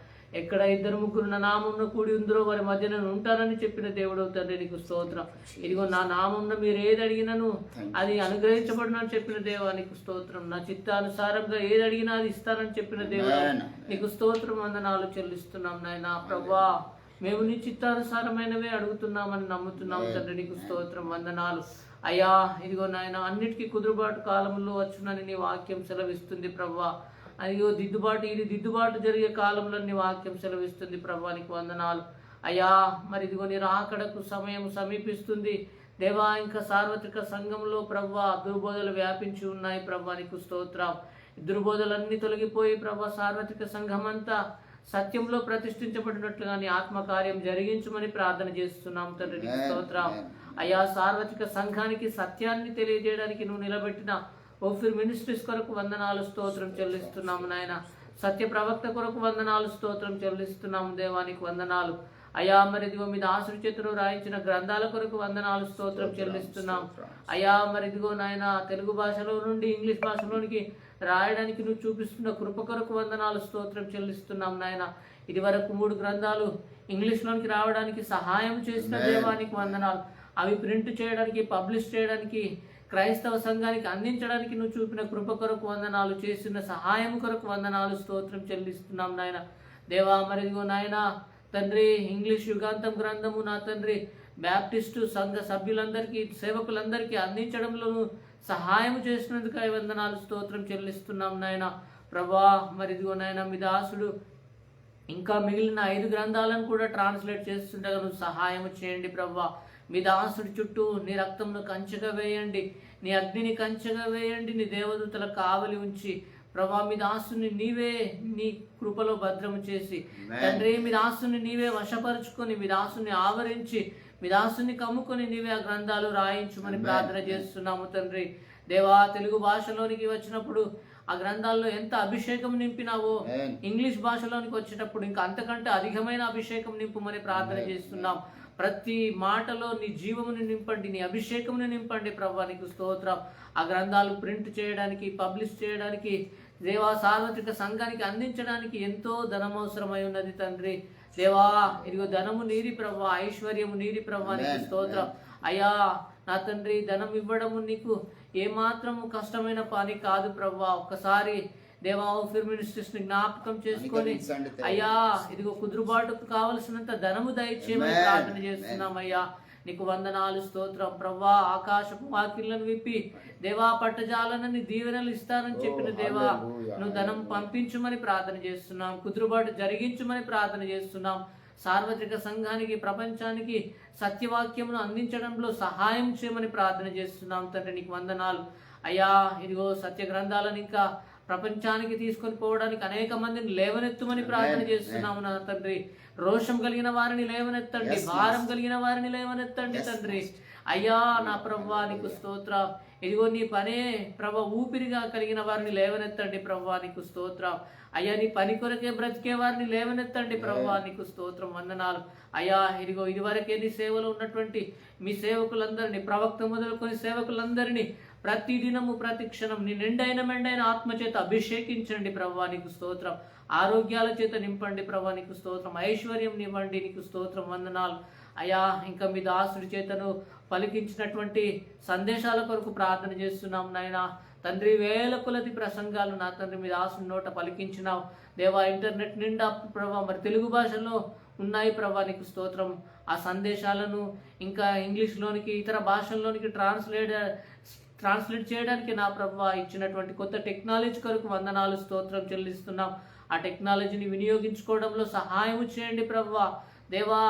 C: ఎక్కడ ఇద్దరు ముగ్గురు నా నామంలో కూడి ఉందరో వారి మధ్య నేను ఉంటానని చెప్పిన దేవుడు తండ్రి, నీకు స్తోత్రం. ఇదిగో నా నామంలో మీరు ఏది అడిగినను అది అనుగ్రహించబడినని చెప్పిన దేవా, నీకు స్తోత్రం. నా చిత్తానుసారంగా ఏది అడిగినా అది ఇస్తానని చెప్పిన దేవుడు, నీకు స్తోత్రం, వందనాలు చెల్లిస్తున్నాం నాయన. ప్రభా, మేము నీ చిత్తానుసారమైనవే అడుగుతున్నామని నమ్ముతున్నాం తండ్రి, నీకు స్తోత్రం, వందనాలు. అయ్యా ఇదిగో నాయన, అన్నిటికీ కుదురుబాటు కాలంలో వచ్చునని నీ వాక్యం సెలవిస్తుంది ప్రభా. అయ్యో దిద్దుబాటు జరిగే కాలంలో నీ వాక్యం సెలవిస్తుంది ప్రభా, నీకు వందనాలు. అయ్యా మరి ఇదిగో నీ రాకడకు సమయం సమీపిస్తుంది దేవా. ఇంకా సార్వత్రిక సంఘంలో ప్రభా దుర్బోధలు వ్యాపించి ఉన్నాయి ప్రభా, నీకు స్తోత్రం. దుర్బోధలన్నీ తొలగిపోయి ప్రభా సార్వత్రిక సంఘం అంతా సత్యంలో ప్రతిష్ఠించబడినట్లుగా నీ ఆత్మకార్యం జరిగించమని ప్రార్థన చేస్తున్నాం తండ్రి, నీకు స్తోత్రం. అయ్యా, సార్వత్రిక సంఘానికి సత్యాన్ని తెలియజేయడానికి నువ్వు నిలబెట్టిన ఓఫిర్ మినిస్ట్రీస్ కొరకు వందనాలు, స్తోత్రం చెల్లిస్తున్నాము నాయన. సత్య ప్రవక్త కొరకు వందనాలు, స్తోత్రం చెల్లిస్తున్నాము దేవానికి వందనాలు. అయ్యా మరి ఇదిగో మీద ఆశ్రు చేతులు రాయించిన గ్రంథాల కొరకు వందనాలు, స్తోత్రం చెల్లిస్తున్నాం. అయ్యా మరి ఇదిగో నాయన, తెలుగు భాషలో నుండి ఇంగ్లీష్ భాషలోనికి రాయడానికి నువ్వు చూపిస్తున్న కృప కొరకు వందనాలు స్తోత్రం చెల్లిస్తున్నాం నాయన. ఇది వరకు 3 గ్రంథాలు ఇంగ్లీష్లోనికి రావడానికి సహాయం చేసిన దేవానికి వందనాలు. అవి ప్రింట్ చేయడానికి, పబ్లిష్ చేయడానికి, క్రైస్తవ సంఘానికి అందించడానికి నువ్వు చూపిన కృప కొరకు వందనాలు, చేసిన సహాయం కొరకు వందనాలు స్తోత్రం చెల్లిస్తున్నాం నాయన. దేవా మరిదిగో నాయన తండ్రి, ఇంగ్లీష్ యుగాంతం గ్రంథము నా తండ్రి బ్యాప్టిస్టు సంఘ సభ్యులందరికీ, సేవకులందరికీ అందించడంలోనూ సహాయం చేసినందుకు వందనాలు స్తోత్రం చెల్లిస్తున్నాం నాయన. ప్రభా మరిదిగో నాయన మీ దాసుడు ఇంకా మిగిలిన 5 గ్రంథాలను కూడా ట్రాన్స్లేట్ చేస్తుండగా నువ్వు సహాయం చేయండి ప్రభా. మీ దాసుడి చుట్టూ నీ రక్తంను కంచెగా వేయండి, నీ అగ్నిని కంచెగా వేయండి, నీ దేవదూతల కావలి ఉంచి ప్రభా మీ దాసుని నీవే నీ కృపలో భద్రము చేసి తండ్రి మీ దాసుని నీవే వశపరుచుకొని, మీ దాసుని ఆవరించి, మీ దాసుని కమ్ముకొని నీవే ఆ గ్రంథాలు రాయించుమని ప్రార్థన చేస్తున్నాము తండ్రి. దేవా తెలుగు భాషలోనికి వచ్చినప్పుడు ఆ గ్రంథాల్లో ఎంత అభిషేకం నింపినావో ఇంగ్లీష్ భాషలోనికి వచ్చేటప్పుడు ఇంకా అంతకంటే అధికమైన అభిషేకం నింపుమని ప్రార్థన చేస్తున్నాం. ప్రతి మాటలో నీ జీవముని నింపండి, నీ అభిషేకముని నింపండి ప్రభా, నీకు స్తోత్రం. ఆ గ్రంథాలు ప్రింట్ చేయడానికి, పబ్లిష్ చేయడానికి, దేవా సార్వత్రిక సంఘానికి అందించడానికి ఎంతో ధనం అవసరమై ఉన్నది తండ్రి. దేవా ఇదిగో ధనము నీరి ప్రభా, ఐశ్వర్యము నీరి ప్రభా, నీకు స్తోత్రం. అయ్యా నా తండ్రి ధనం ఇవ్వడము నీకు ఏమాత్రము కష్టమైన పని కాదు ప్రభా. ఒక్కసారి దేవా ఆఫీర్ మినిస్ట్రీస్ ని జ్ఞాపకం చేసుకొని అయ్యా ఇదిగో కుదురుబాటుకు కావలసినంత ధనము దయచేయమని ప్రార్థన చేస్తున్నాం అయ్యా. నీకు వందనాలు స్తోత్రం ప్రభా. ఆకాశపు వాకిళ్లను విప్పి దేవా పట్టజాలనని దీవెనలు ఇస్తానని చెప్పిన దేవా నువ్వు ధనం పంపించుమని ప్రార్థన చేస్తున్నాం, కుదురుబాటు జరిగించుమని ప్రార్థన చేస్తున్నాం. సార్వత్రిక సంఘానికి, ప్రపంచానికి సత్యవాక్యమును అందించడంలో సహాయం చేయమని ప్రార్థన చేస్తున్నాం తండ్రి. నీకు వందనాలు అయ్యా. ఇదిగో సత్య గ్రంథాలను ఇంకా ప్రపంచానికి తీసుకొని పోవడానికి అనేక మందిని లేవనెత్తుమని ప్రార్థన చేస్తున్నాము నా తండ్రి. రోషం కలిగిన వారిని లేవనెత్తండి, భారం కలిగిన వారిని లేవనెత్తండి తండ్రి. అయ్యా నా ప్రభువా నీకు స్తోత్రం. ఇదిగో నీ పనే ప్రభ ఊపిరిగా కలిగిన వారిని లేవనెత్తండి ప్రభువా, నీకు స్తోత్రం. అయ్యా నీ పని కొరకే బ్రతికే వారిని లేవనెత్తండి ప్రభువా, నీకు స్తోత్రం వందనాలు. అయ్యా ఇదిగో ఇదివరకే నీ సేవలో ఉన్నటువంటి మీ సేవకులందరినీ, ప్రవక్త మొదలుకొని సేవకులందరినీ ప్రతి దినము ప్రతి క్షణం నీ నిండైన మెండైన ఆత్మచేత అభిషేకించండి ప్రభువా, నీకు స్తోత్రం. ఆరోగ్యాల చేత నింపండి ప్రభువా, నీకు స్తోత్రం. ఐశ్వర్యం నివ్వండి, నీకు స్తోత్రం వందనాలు. అయ్యా ఇంకా మీ దాసుడి చేతను పలికించినటువంటి సందేశాల కొరకు ప్రార్థన చేస్తున్నాం నాయన తండ్రి. వేల కొలది ప్రసంగాలు నా తండ్రి మీ దాసుని నోట పలికించినావు దేవా. ఇంటర్నెట్ నిండా ప్రభా మరి తెలుగు భాషలో ఉన్నాయి ప్రభా, నీకు స్తోత్రం. ఆ సందేశాలను ఇంకా ఇంగ్లీష్లోనికి, ఇతర భాషల్లోనికి ట్రాన్స్లేట్ చేయడానికి నా ప్రభా ఇచ్చినటువంటి కొత్త టెక్నాలజీ కొరకు వందనాలు స్తోత్రం చెల్లిస్తున్నాం. ఆ టెక్నాలజీని వినియోగించుకోవడంలో సహాయం చేయండి ప్రభా దేవా.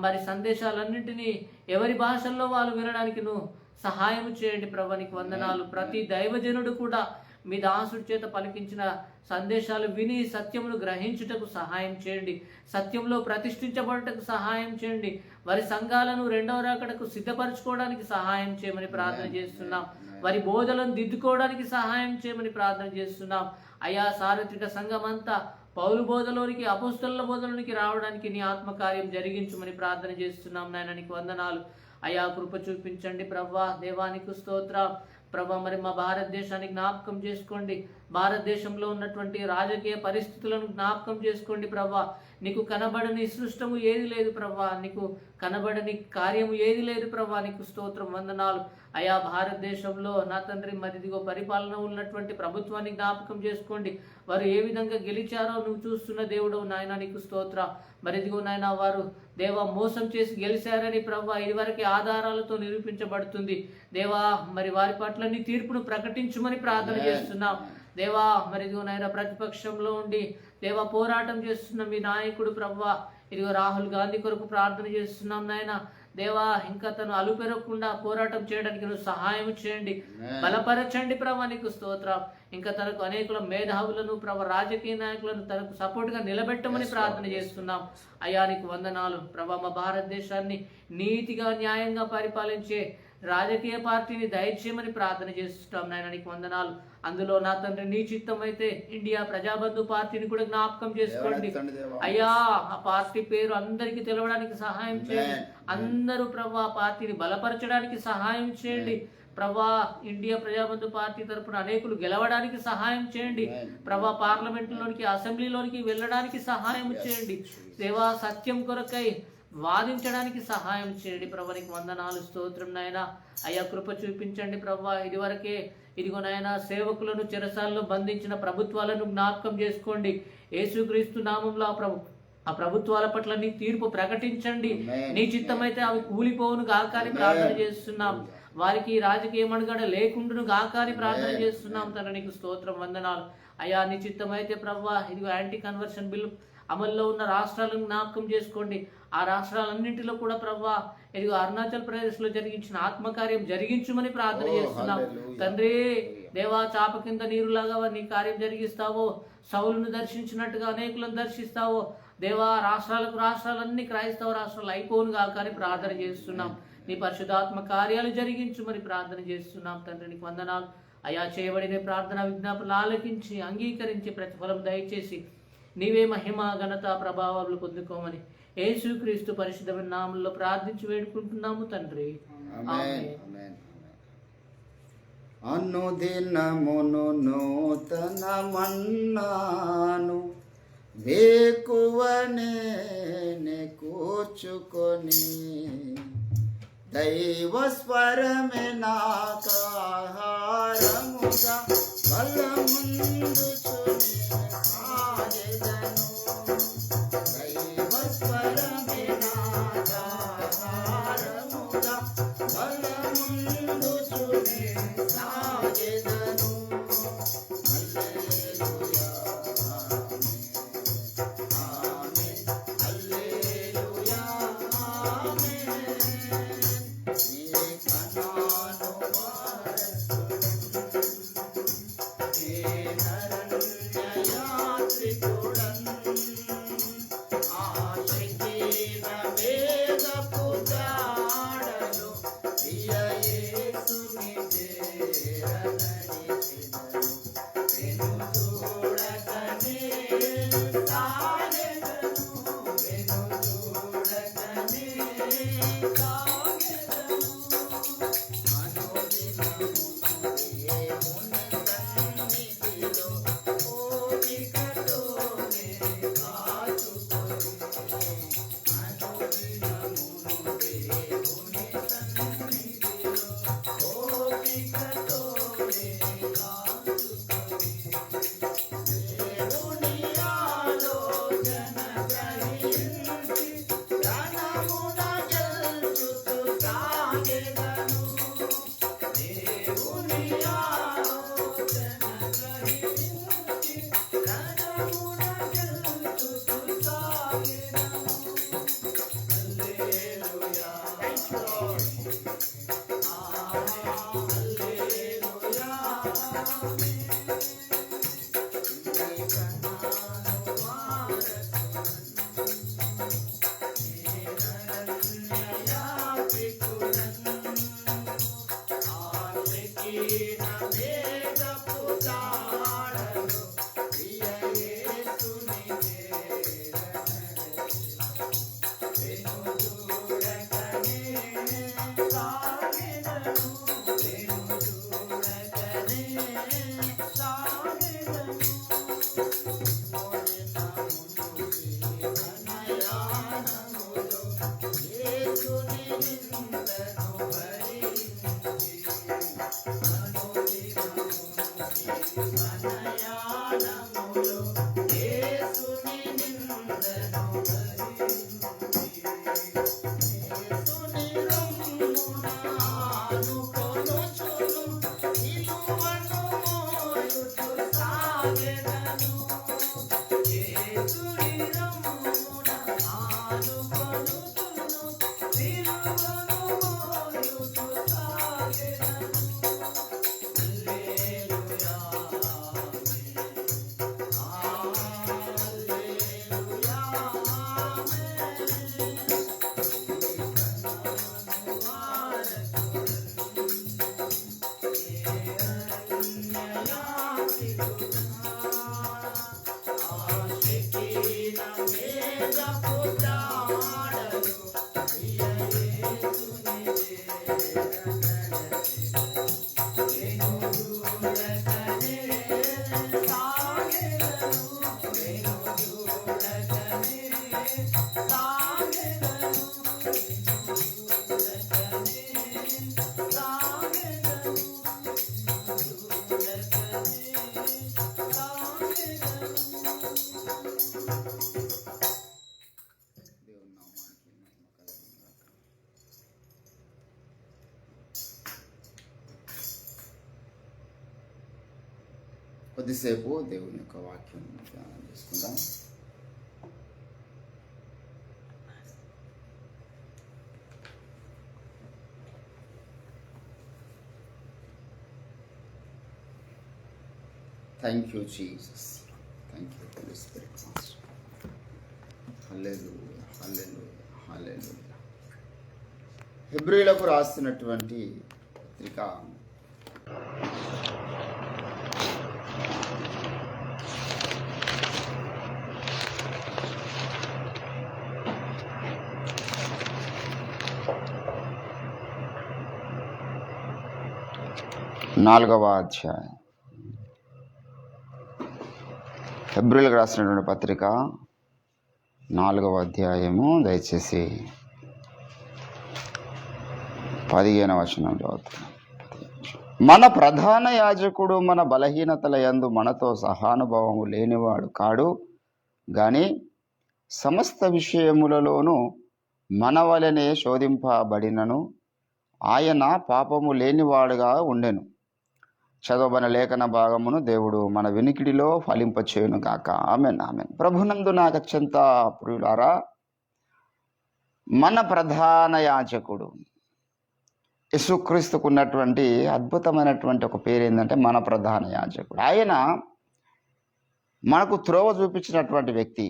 C: మరి సందేశాలన్నింటినీ ఎవరి భాషల్లో వాళ్ళు వినడానికి నువ్వు సహాయం చేయండి ప్రభా, నీకు వందనాలు. ప్రతి దైవజనుడు కూడా మీ దాసుడి చేత పలికించిన సందేశాలు విని సత్యమును గ్రహించుటకు సహాయం చేయండి, సత్యంలో ప్రతిష్ఠించబడటకు సహాయం చేయండి. వారి సంఘాలను 2వ రాకడకు సిద్ధపరచుకోవడానికి సహాయం చేయమని ప్రార్థన చేస్తున్నాం. వారి బోధలను దిద్దుకోవడానికి సహాయం చేయమని ప్రార్థన చేస్తున్నాం. అయ్యా సార్వత్రిక సంఘం అంతా పౌలు బోధలోనికి, అపోస్తలుల బోధలోనికి రావడానికి నీ ఆత్మకార్యం జరిగించమని ప్రార్థన చేస్తున్నాం నాయన, నీకు వందనాలు. అయ్యా కృప చూపించండి ప్రభా దేవానికి స్తోత్రం. ప్రభా మరి మా భారతదేశాన్ని జ్ఞాపకం చేసుకోండి, భారతదేశంలో ఉన్నటువంటి రాజకీయ పరిస్థితులను జ్ఞాపకం చేసుకోండి ప్రభా. నీకు కనబడని సృష్టము ఏది లేదు ప్రభా, నీకు కనబడని కార్యము ఏది లేదు ప్రభా, నీకు స్తోత్రం వందనాలు. అయా భారతదేశంలో నా తండ్రి మరి ఇదిగో పరిపాలన ఉన్నటువంటి ప్రభుత్వాన్ని జ్ఞాపకం చేసుకోండి. వారు ఏ విధంగా గెలిచారో నువ్వు చూస్తున్న దేవుడు నాయన, నీకు స్తోత్రం. మరి ఇదిగో నాయన వారు దేవా మోసం చేసి గెలిచారని ప్రభా ఇదివరకే ఆధారాలతో నిరూపించబడుతుంది దేవా. మరి వారి పట్ల నీ తీర్పును ప్రకటించుమని ప్రార్థన చేస్తున్నాం దేవా. మరి ఇదిగో నాయన ప్రతిపక్షంలో ఉండి దేవా పోరాటం చేస్తున్న మీ నాయకుడు ప్రభా ఇదిగో రాహుల్ గాంధీ కొరకు ప్రార్థన చేస్తున్నాం నాయన దేవా. ఇంకా తను అలుపెరగకుండా పోరాటం చేయడానికి నువ్వు సహాయం చేయండి, బలపరచండి ప్రభా, నీకు స్తోత్రం. ఇంకా తనకు అనేకుల మేధావులను ప్రభా రాజకీయ నాయకులను తనకు సపోర్ట్గా నిలబెట్టమని ప్రార్థన చేస్తున్నాం అయ్యా, నీకు వందనాలు ప్రభా. మా భారతదేశాన్ని నీతిగా న్యాయంగా పరిపాలించే రాజకీయ పార్టీని దయచేయమని ప్రార్థన చేస్తున్నాం నాయన, నీకు వందనాలు. అందులో నా తండ్రి నీ చిత్తం అయితే ఇండియా ప్రజాబంధు పార్టీని కూడా జ్ఞాపకం చేసుకోండి అయ్యా. ఆ పార్టీ పేరు అందరికీ తెలవడానికి సహాయం చేయండి, అందరూ ప్రభు ఆ పార్టీని బలపరచడానికి సహాయం చేయండి ప్రభా ఇండియా ప్రజాబంధు పార్టీ తరపున అనేకులు గెలవడానికి సహాయం చేయండి. ప్రభా పార్లమెంటులోనికి, అసెంబ్లీలోనికి వెళ్ళడానికి సహాయం చేయండి. దేవా సత్యం కొరకై వాదించడానికి సహాయం చేయండి. ప్రభా నీకు వందనాలు, స్తోత్రం నాయనా. అయ్యా కృప చూపించండి ప్రభా. ఇదిగో నాయనా సేవకులను చెరసాల్లో బంధించిన ప్రభుత్వాలను జ్ఞాపకం చేసుకోండి. యేసుక్రీస్తు నామంలో ఆ ప్రభుత్వాల పట్ల నీ తీర్పు ప్రకటించండి. నీ చిత్తమైతే అవి కూలిపోవును గాకాని ప్రార్థన చేస్తున్నాం. వారికి రాజకీయ మనుగడ లేకుండాను గాకాని ప్రార్థన చేస్తున్నాం. తండ్రి నీకు స్తోత్రం, వందనాలు. అయ్యా నీ చిత్తమైతే ప్రభా ఇదిగో యాంటీ కన్వర్షన్ బిల్లు అమల్లో ఉన్న రాష్ట్రాలను జ్ఞాపకం చేసుకోండి. ఆ రాష్ట్రాలన్నింటిలో కూడా ప్రభా ఇదిగో అరుణాచల్ ప్రదేశ్లో జరిగించిన ఆత్మకార్యం జరిగించుమని ప్రార్థన చేస్తున్నాం. తండ్రి దేవా చాప కింద నీరులాగా నీ కార్యం జరిగిస్తావో, సౌలును దర్శించినట్టుగా అనేకులను దర్శిస్తావో దేవా. రాష్ట్రాలన్నీ క్రైస్తవ రాష్ట్రాలు అయిపోను కాకని ప్రార్థన చేస్తున్నాం. నీ పరిశుద్ధాత్మ కార్యాలు జరిగించుమని ప్రార్థన చేస్తున్నాం. తండ్రి నీకు వందనాలు. అయా చేయబడిన ప్రార్థన విజ్ఞాపనలు ఆలకించి అంగీకరించి ప్రతిఫలం దయచేసి నీవే మహిమ ఘనత ప్రభావాలు పొందుకోమని యేసుక్రీస్తు పరిశుద్ధమైన నామములో ప్రార్థించి వేడుకుంటున్నాము తండ్రి. ఆమేన్.
A: అనుదినమును నూతన మన్నాను వేకువనే కూర్చుకొని దైవ స్వరమే నాకాహారముగా బలముందుచుని సాగెదను. దైవ స్వరమే నాకాహారముగా బలముందుచుని సాగెదను. హల్లెలూయా ఆమేన్, హల్లెలూయా ఆమేన్. నీ కనాను కొద్దిసేపు దేవుని యొక్క వాక్యం ధ్యానం చేసుకుందాం. Thank you Jesus, thank you Holy Spirit master. Hallelujah, hallelujah, hallelujah. హెబ్రీయులకు రాసినటువంటి పత్రిక 4వ అధ్యాయం. హెబ్రీయులకు రాసినటువంటి పత్రిక 4వ అధ్యాయము, దయచేసి 15వ వచనం చదువుతున్నాను. మన ప్రధాన యాజకుడు మన బలహీనతల యందు మనతో సహానుభావము లేనివాడు కాడు గాని సమస్త విషయములలోనూ మన వలనే శోధింపబడినను ఆయన పాపము లేనివాడుగా ఉండెను. చదవబడిన లేఖన భాగమును దేవుడు మన వినికిడిలో ఫలింపచేయును గాక. Amen, amen. ప్రభునందు నాకు అత్యంత ప్రియులారా, మన ప్రధాన యాజకుడు యేసుక్రీస్తుకు ఉన్నటువంటి అద్భుతమైనటువంటి ఒక పేరు ఏంటంటే మన ప్రధాన యాజకుడు. ఆయన మనకు త్రోవ చూపించినటువంటి వ్యక్తి.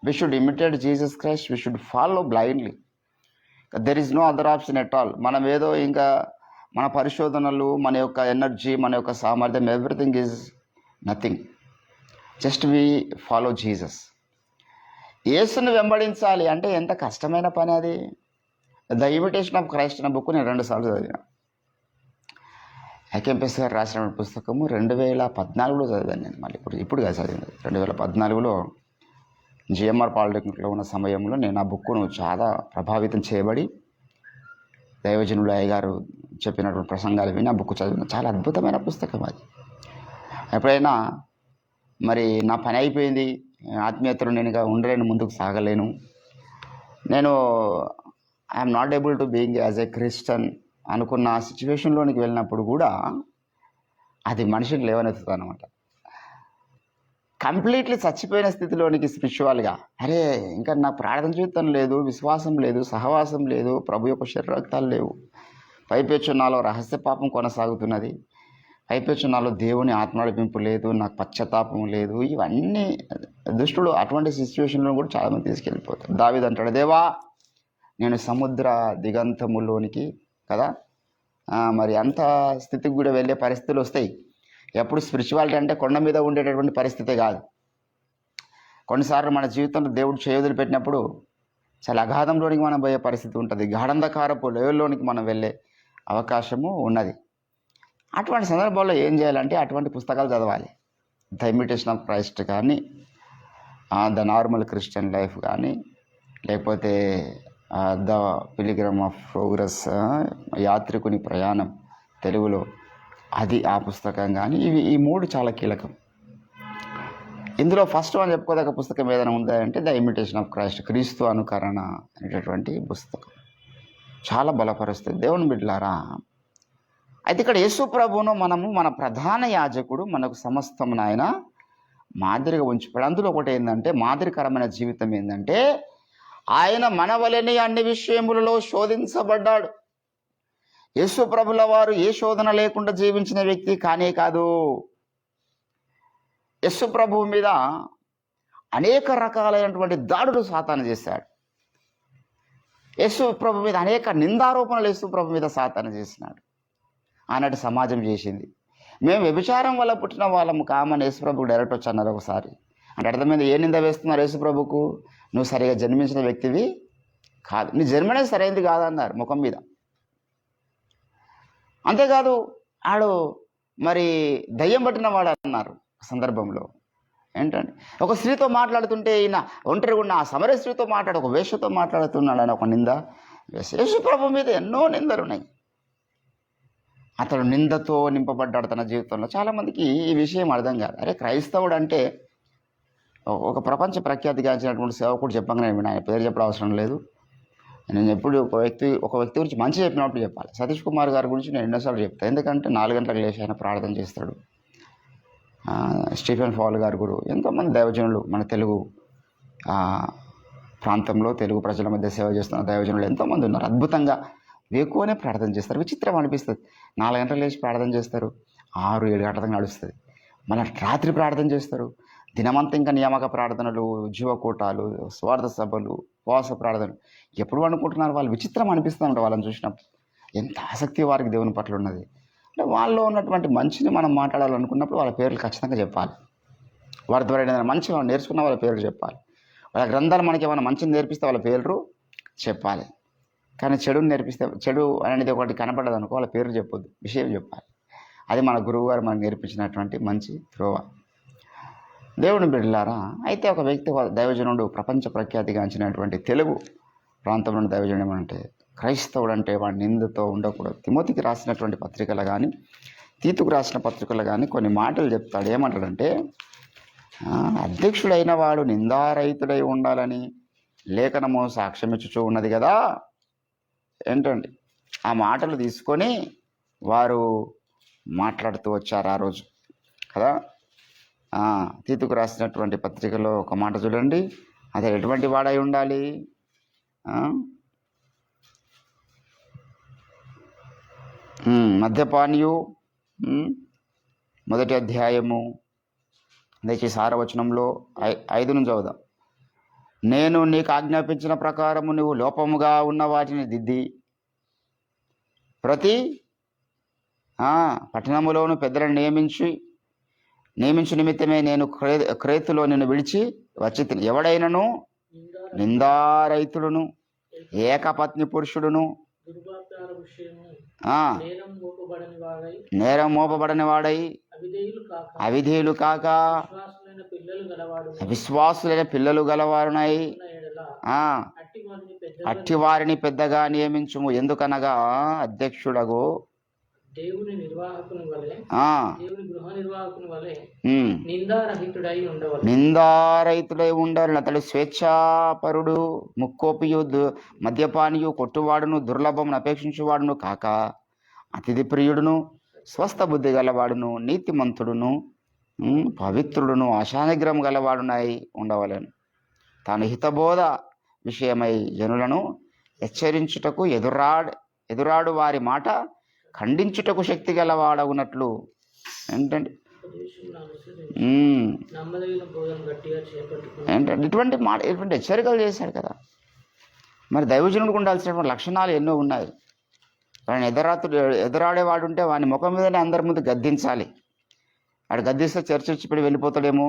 A: We should imitate Jesus Christ, we should follow blindly. There is no other option at all. మనం ఏదో ఇంకా మన పరిశోధనలు, మన యొక్క ఎనర్జీ, మన యొక్క సామర్థ్యం, everything is nothing. Just we follow Jesus. యేసును వెంబడించాలి అంటే ఎంత కష్టమైన పని అది. ద ఇమిటేషన్ ఆఫ్ క్రైస్ట్ అనే బుక్ నేను 2 సార్లు చదివాను. ఐకెంపీఎస్ గారు రాసిన పుస్తకము 2014లో చదివాను నేను. మళ్ళీ ఇప్పుడు కాదు చదివింది. 2014లో జిఎంఆర్ పాలిటెక్నిక్లో ఉన్న సమయంలో నేను ఆ బుక్ను చాలా ప్రభావితం చేయబడి దైవజనుడు అయ్యగారు చెప్పినటువంటి ప్రసంగాలు విని ఆ బుక్ చదివిన. చాలా అద్భుతమైన పుస్తకం అది. ఎప్పుడైనా మరి నా పని అయిపోయింది, ఆత్మీయతలో నేను ఇక ఉండలేను, ముందుకు సాగలేను, నేను I'm not able to being as a Christian అనుకున్న సిచ్యువేషన్లోనికి వెళ్ళినప్పుడు కూడా అది మనిషిని లేవనెత్తుతుంది అనమాట. కంప్లీట్లీ చచ్చిపోయిన స్థితిలోనికి స్పిరిచువల్గా, అరే ఇంకా నా ప్రార్థన జీవితం లేదు, విశ్వాసం లేదు, సహవాసం లేదు, ప్రభు యొక్క శరీరక్తాలు లేవు, పైపెచ్చు నాలో రహస్య పాపం కొనసాగుతున్నది, పైపెచ్చు నాలో దేవుని ఆత్మనడిపింపు లేదు, నాకు పశ్చాత్తాపం లేదు, ఇవన్నీ దుష్టుడు అటువంటి సిచ్యువేషన్లో కూడా చాలామంది తీసుకెళ్ళిపోతారు. దావీదు అంటాడు, దేవా నేను సముద్ర దిగంతములోనికి కదా, మరి అంత స్థితికి కూడా వెళ్ళే పరిస్థితులు వస్తాయి. ఎప్పుడు స్పిరిచువాలిటీ అంటే కొండ మీద ఉండేటటువంటి పరిస్థితి కాదు. కొన్నిసార్లు మన జీవితంలో దేవుడు చేయుదులు పెట్టినప్పుడు చాలా అగాధంలోనికి మనం పోయే పరిస్థితి ఉంటుంది. గాఢంధకారపు లెవెల్లోనికి మనం వెళ్ళే అవకాశము ఉన్నది. అటువంటి సందర్భాల్లో ఏం చేయాలంటే అటువంటి పుస్తకాలు చదవాలి. ద ఇమిటేషన్ ఆఫ్ క్రైస్ట్ కానీ, ద నార్మల్ క్రిస్టియన్ లైఫ్ కానీ, లేకపోతే ద పిలిగ్రమ్ ఆఫ్ ప్రోగ్రెస్, యాత్రికుని ప్రయాణం తెలుగులో, అది ఆ పుస్తకం కానీ, ఈ 3 చాలా కీలకం. ఇందులో ఫస్ట్ వన్ చెప్పుకోదగ్గ పుస్తకం ఏదైనా ఉందా అంటే ద ఇమిటేషన్ ఆఫ్ క్రైస్ట్, క్రీస్తు అనుకరణ అనేటటువంటి పుస్తకం. చాలా బలపరుస్తుంది దేవుని బిడ్డలారా. అయితే ఇక్కడ యేసు ప్రభువును మనము మన ప్రధాన యాజకుడు మనకు సమస్తమును ఆయన మాదిరిగా ఉంచిపోయాడు. అందులో ఒకటి ఏంటంటే మాదిరికరమైన జీవితం ఏంటంటే ఆయన మన వలెనే అన్ని విషయములలో శోధించబడ్డాడు. యేసు ప్రభుల వారు ఏ శోధన లేకుండా జీవించిన వ్యక్తి కానే కాదు. యేసు ప్రభువు మీద అనేక రకాలైనటువంటి దాడులు సాతాను చేశాడు. యేసు ప్రభు మీద అనేక నిందారోపణలు యేసు ప్రభు మీద సాతాను చేసినాడు. ఆనాటి సమాజం చేసింది. మేము వ్యభిచారం వల్ల పుట్టిన వాళ్ళము కామని యేసు ప్రభుకు డైరెక్ట్ వచ్చి అన్నారు ఒకసారి. అంటే అర్థమైంది, ఏ నింద వేస్తున్నారు యేసు ప్రభుకు, నువ్వు సరిగా జన్మించిన వ్యక్తివి కాదు, నీ జన్మనే సరైనది కాదన్నారు ముఖం మీద. అంతేకాదు ఆడు మరి దయ్యం పట్టిన వాడు అన్నారు సందర్భంలో. ఏంటంటే ఒక స్త్రీతో మాట్లాడుతుంటే ఈయన ఒంటరిగా ఉన్న ఆ సమర స్త్రీతో ఒక వేషతో మాట్లాడుతున్నాడు అని ఒక నింద. యేసు ప్రభు మీద ఎన్నో నిందలు ఉన్నాయి. అతడు నిందతో నింపబడ్డాడు తన జీవితంలో. చాలామందికి ఈ విషయం అర్థం కాదు. అరే క్రైస్తవుడు అంటే ఒక ప్రపంచ ప్రఖ్యాతిగాంచినటువంటి సేవకుడు చెప్పంగానే ఆయన పేరు చెప్పడం అవసరం లేదు. నేను ఎప్పుడు ఒక వ్యక్తి గురించి మంచి చెప్పినప్పుడు చెప్పాలి. సతీష్ కుమార్ గారి గురించి నేను ఎన్నోసార్లు చెప్తాను. ఎందుకంటే 4 గంటలకు లేచి ఆయన ప్రార్థన చేస్తాడు, స్టీఫెన్ ఫాల్ గారు గురు, ఎంతోమంది దైవజనులు మన తెలుగు ప్రాంతంలో తెలుగు ప్రజల మధ్య సేవ చేస్తున్న దైవజనులు ఎంతోమంది ఉన్నారు. అద్భుతంగా వేకువనే ప్రార్థన చేస్తారు. విచిత్రం అనిపిస్తుంది. 4 గంటలు లేచి ప్రార్థన చేస్తారు, 6-7 గంటల దాకా నడుస్తుంది. మళ్ళీ రాత్రి ప్రార్థన చేస్తారు. దినమంతా ఇంకా నియామక ప్రార్థనలు, జీవకూటాలు, స్వార్థ సభలు, ఉపవాస ప్రార్థనలు. ఎప్పుడు అనుకుంటున్నారు వాళ్ళు? విచిత్రం అనిపిస్తూ ఉంటారు వాళ్ళని చూసినప్పుడు. ఎంత ఆసక్తి వారికి దేవుని పట్ల ఉన్నది అంటే, వాళ్ళలో ఉన్నటువంటి మంచిని మనం మాట్లాడాలనుకున్నప్పుడు వాళ్ళ పేర్లు ఖచ్చితంగా చెప్పాలి. వారి ద్వారా ఏదైనా మంచిగా నేర్చుకున్న వాళ్ళ పేర్లు చెప్పాలి. వాళ్ళ గ్రంథాలు మనకి ఏమైనా మంచిని నేర్పిస్తే వాళ్ళ పేర్లు చెప్పాలి. కానీ చెడుని నేర్పిస్తే, చెడు అనేది ఒకటి కనపడదు అనుకో, వాళ్ళ పేర్లు చెప్పొద్దు, విషయం చెప్పాలి. అది మన గురువు గారు మనకు నేర్పించినటువంటి మంచి త్రోవ. దేవుని బిడ్డలారా, అయితే ఒక వ్యక్తి, దైవజనుడు, ప్రపంచ ప్రఖ్యాతిగాంచినటువంటి తెలుగు ప్రాంతంలో దైవజనం అంటే, క్రైస్తవుడు అంటే వాడి నిందతో ఉండకూడదు. తిమోతికి రాసినటువంటి పత్రికలు కానీ, తీతుకు రాసిన పత్రికలు కానీ కొన్ని మాటలు చెప్తాడు. ఏమంటాడంటే, అధ్యక్షుడైన వాడు నిందారహితుడై ఉండాలని లేఖనము సాక్ష్యమిచ్చుచూ ఉన్నది కదా. ఏంటండి ఆ మాటలు తీసుకొని వారు మాట్లాడుతూ వచ్చారు ఆ రోజు కదా. తీతుకు రాసినటువంటి పత్రికలో ఒక మాట చూడండి. అదే ఎటువంటి వాడై ఉండాలి? మద్యపానీయు, మొదటి అధ్యాయము దయచేసి 6వ వచనంలో 5 నుంచి చదువుదాం. నేను నీకు ఆజ్ఞాపించిన ప్రకారము నువ్వు లోపముగా ఉన్న వాటిని దిద్ది ప్రతి పట్టణములోను పెద్దలను నియమించు నిమిత్తమే నేను క్రేతులో నిన్ను విడిచి వచ్చి తిని. ఎవడైనను నిందారహితుడును, ఏకపత్ని పురుషుడును, నేరం మోపబడని వాడై, అవిధేయులు కాక విశ్వాసులైన పిల్లలు గలవారునై అట్టి వారిని పెద్దగా నియమించుము. ఎందుకనగా అధ్యక్షుడగు
C: దేవుని నిర్వాహకుని వలె, దేవుని గృహ నిర్వాహకుని వలె
A: నిందారహితుడై ఉండాలి. అతడు స్వేచ్ఛాపరుడు, ముక్కోపియు, మద్యపానియు, కొట్టువాడును, దుర్లభమును అపేక్షించువాడును కాక అతిథి ప్రియుడును, స్వస్థ బుద్ధి గలవాడును, నీతిమంతుడును, పవిత్రుడును, ఆశానిగ్రహం గలవాడునై ఉండవలెను. తాను హితబోధ విషయమై జనులను హెచ్చరించుటకు, ఎదురాడు వారి మాట ఖండించుటకు శక్తి గలవాడగునట్లు ఏంటంటే ఇటువంటి హెచ్చరికలు చేశాడు కదా. మరి దైవజనుడికి ఉండాల్సినటువంటి లక్షణాలు ఎన్నో ఉన్నాయి. వాడిని ఎదురాడేవాడు ఉంటే వాని ముఖం మీదనే అందరి ముందు గద్దించాలి. వాడు గద్దిస్తే చర్చించి వెళ్ళిపోతాడేమో,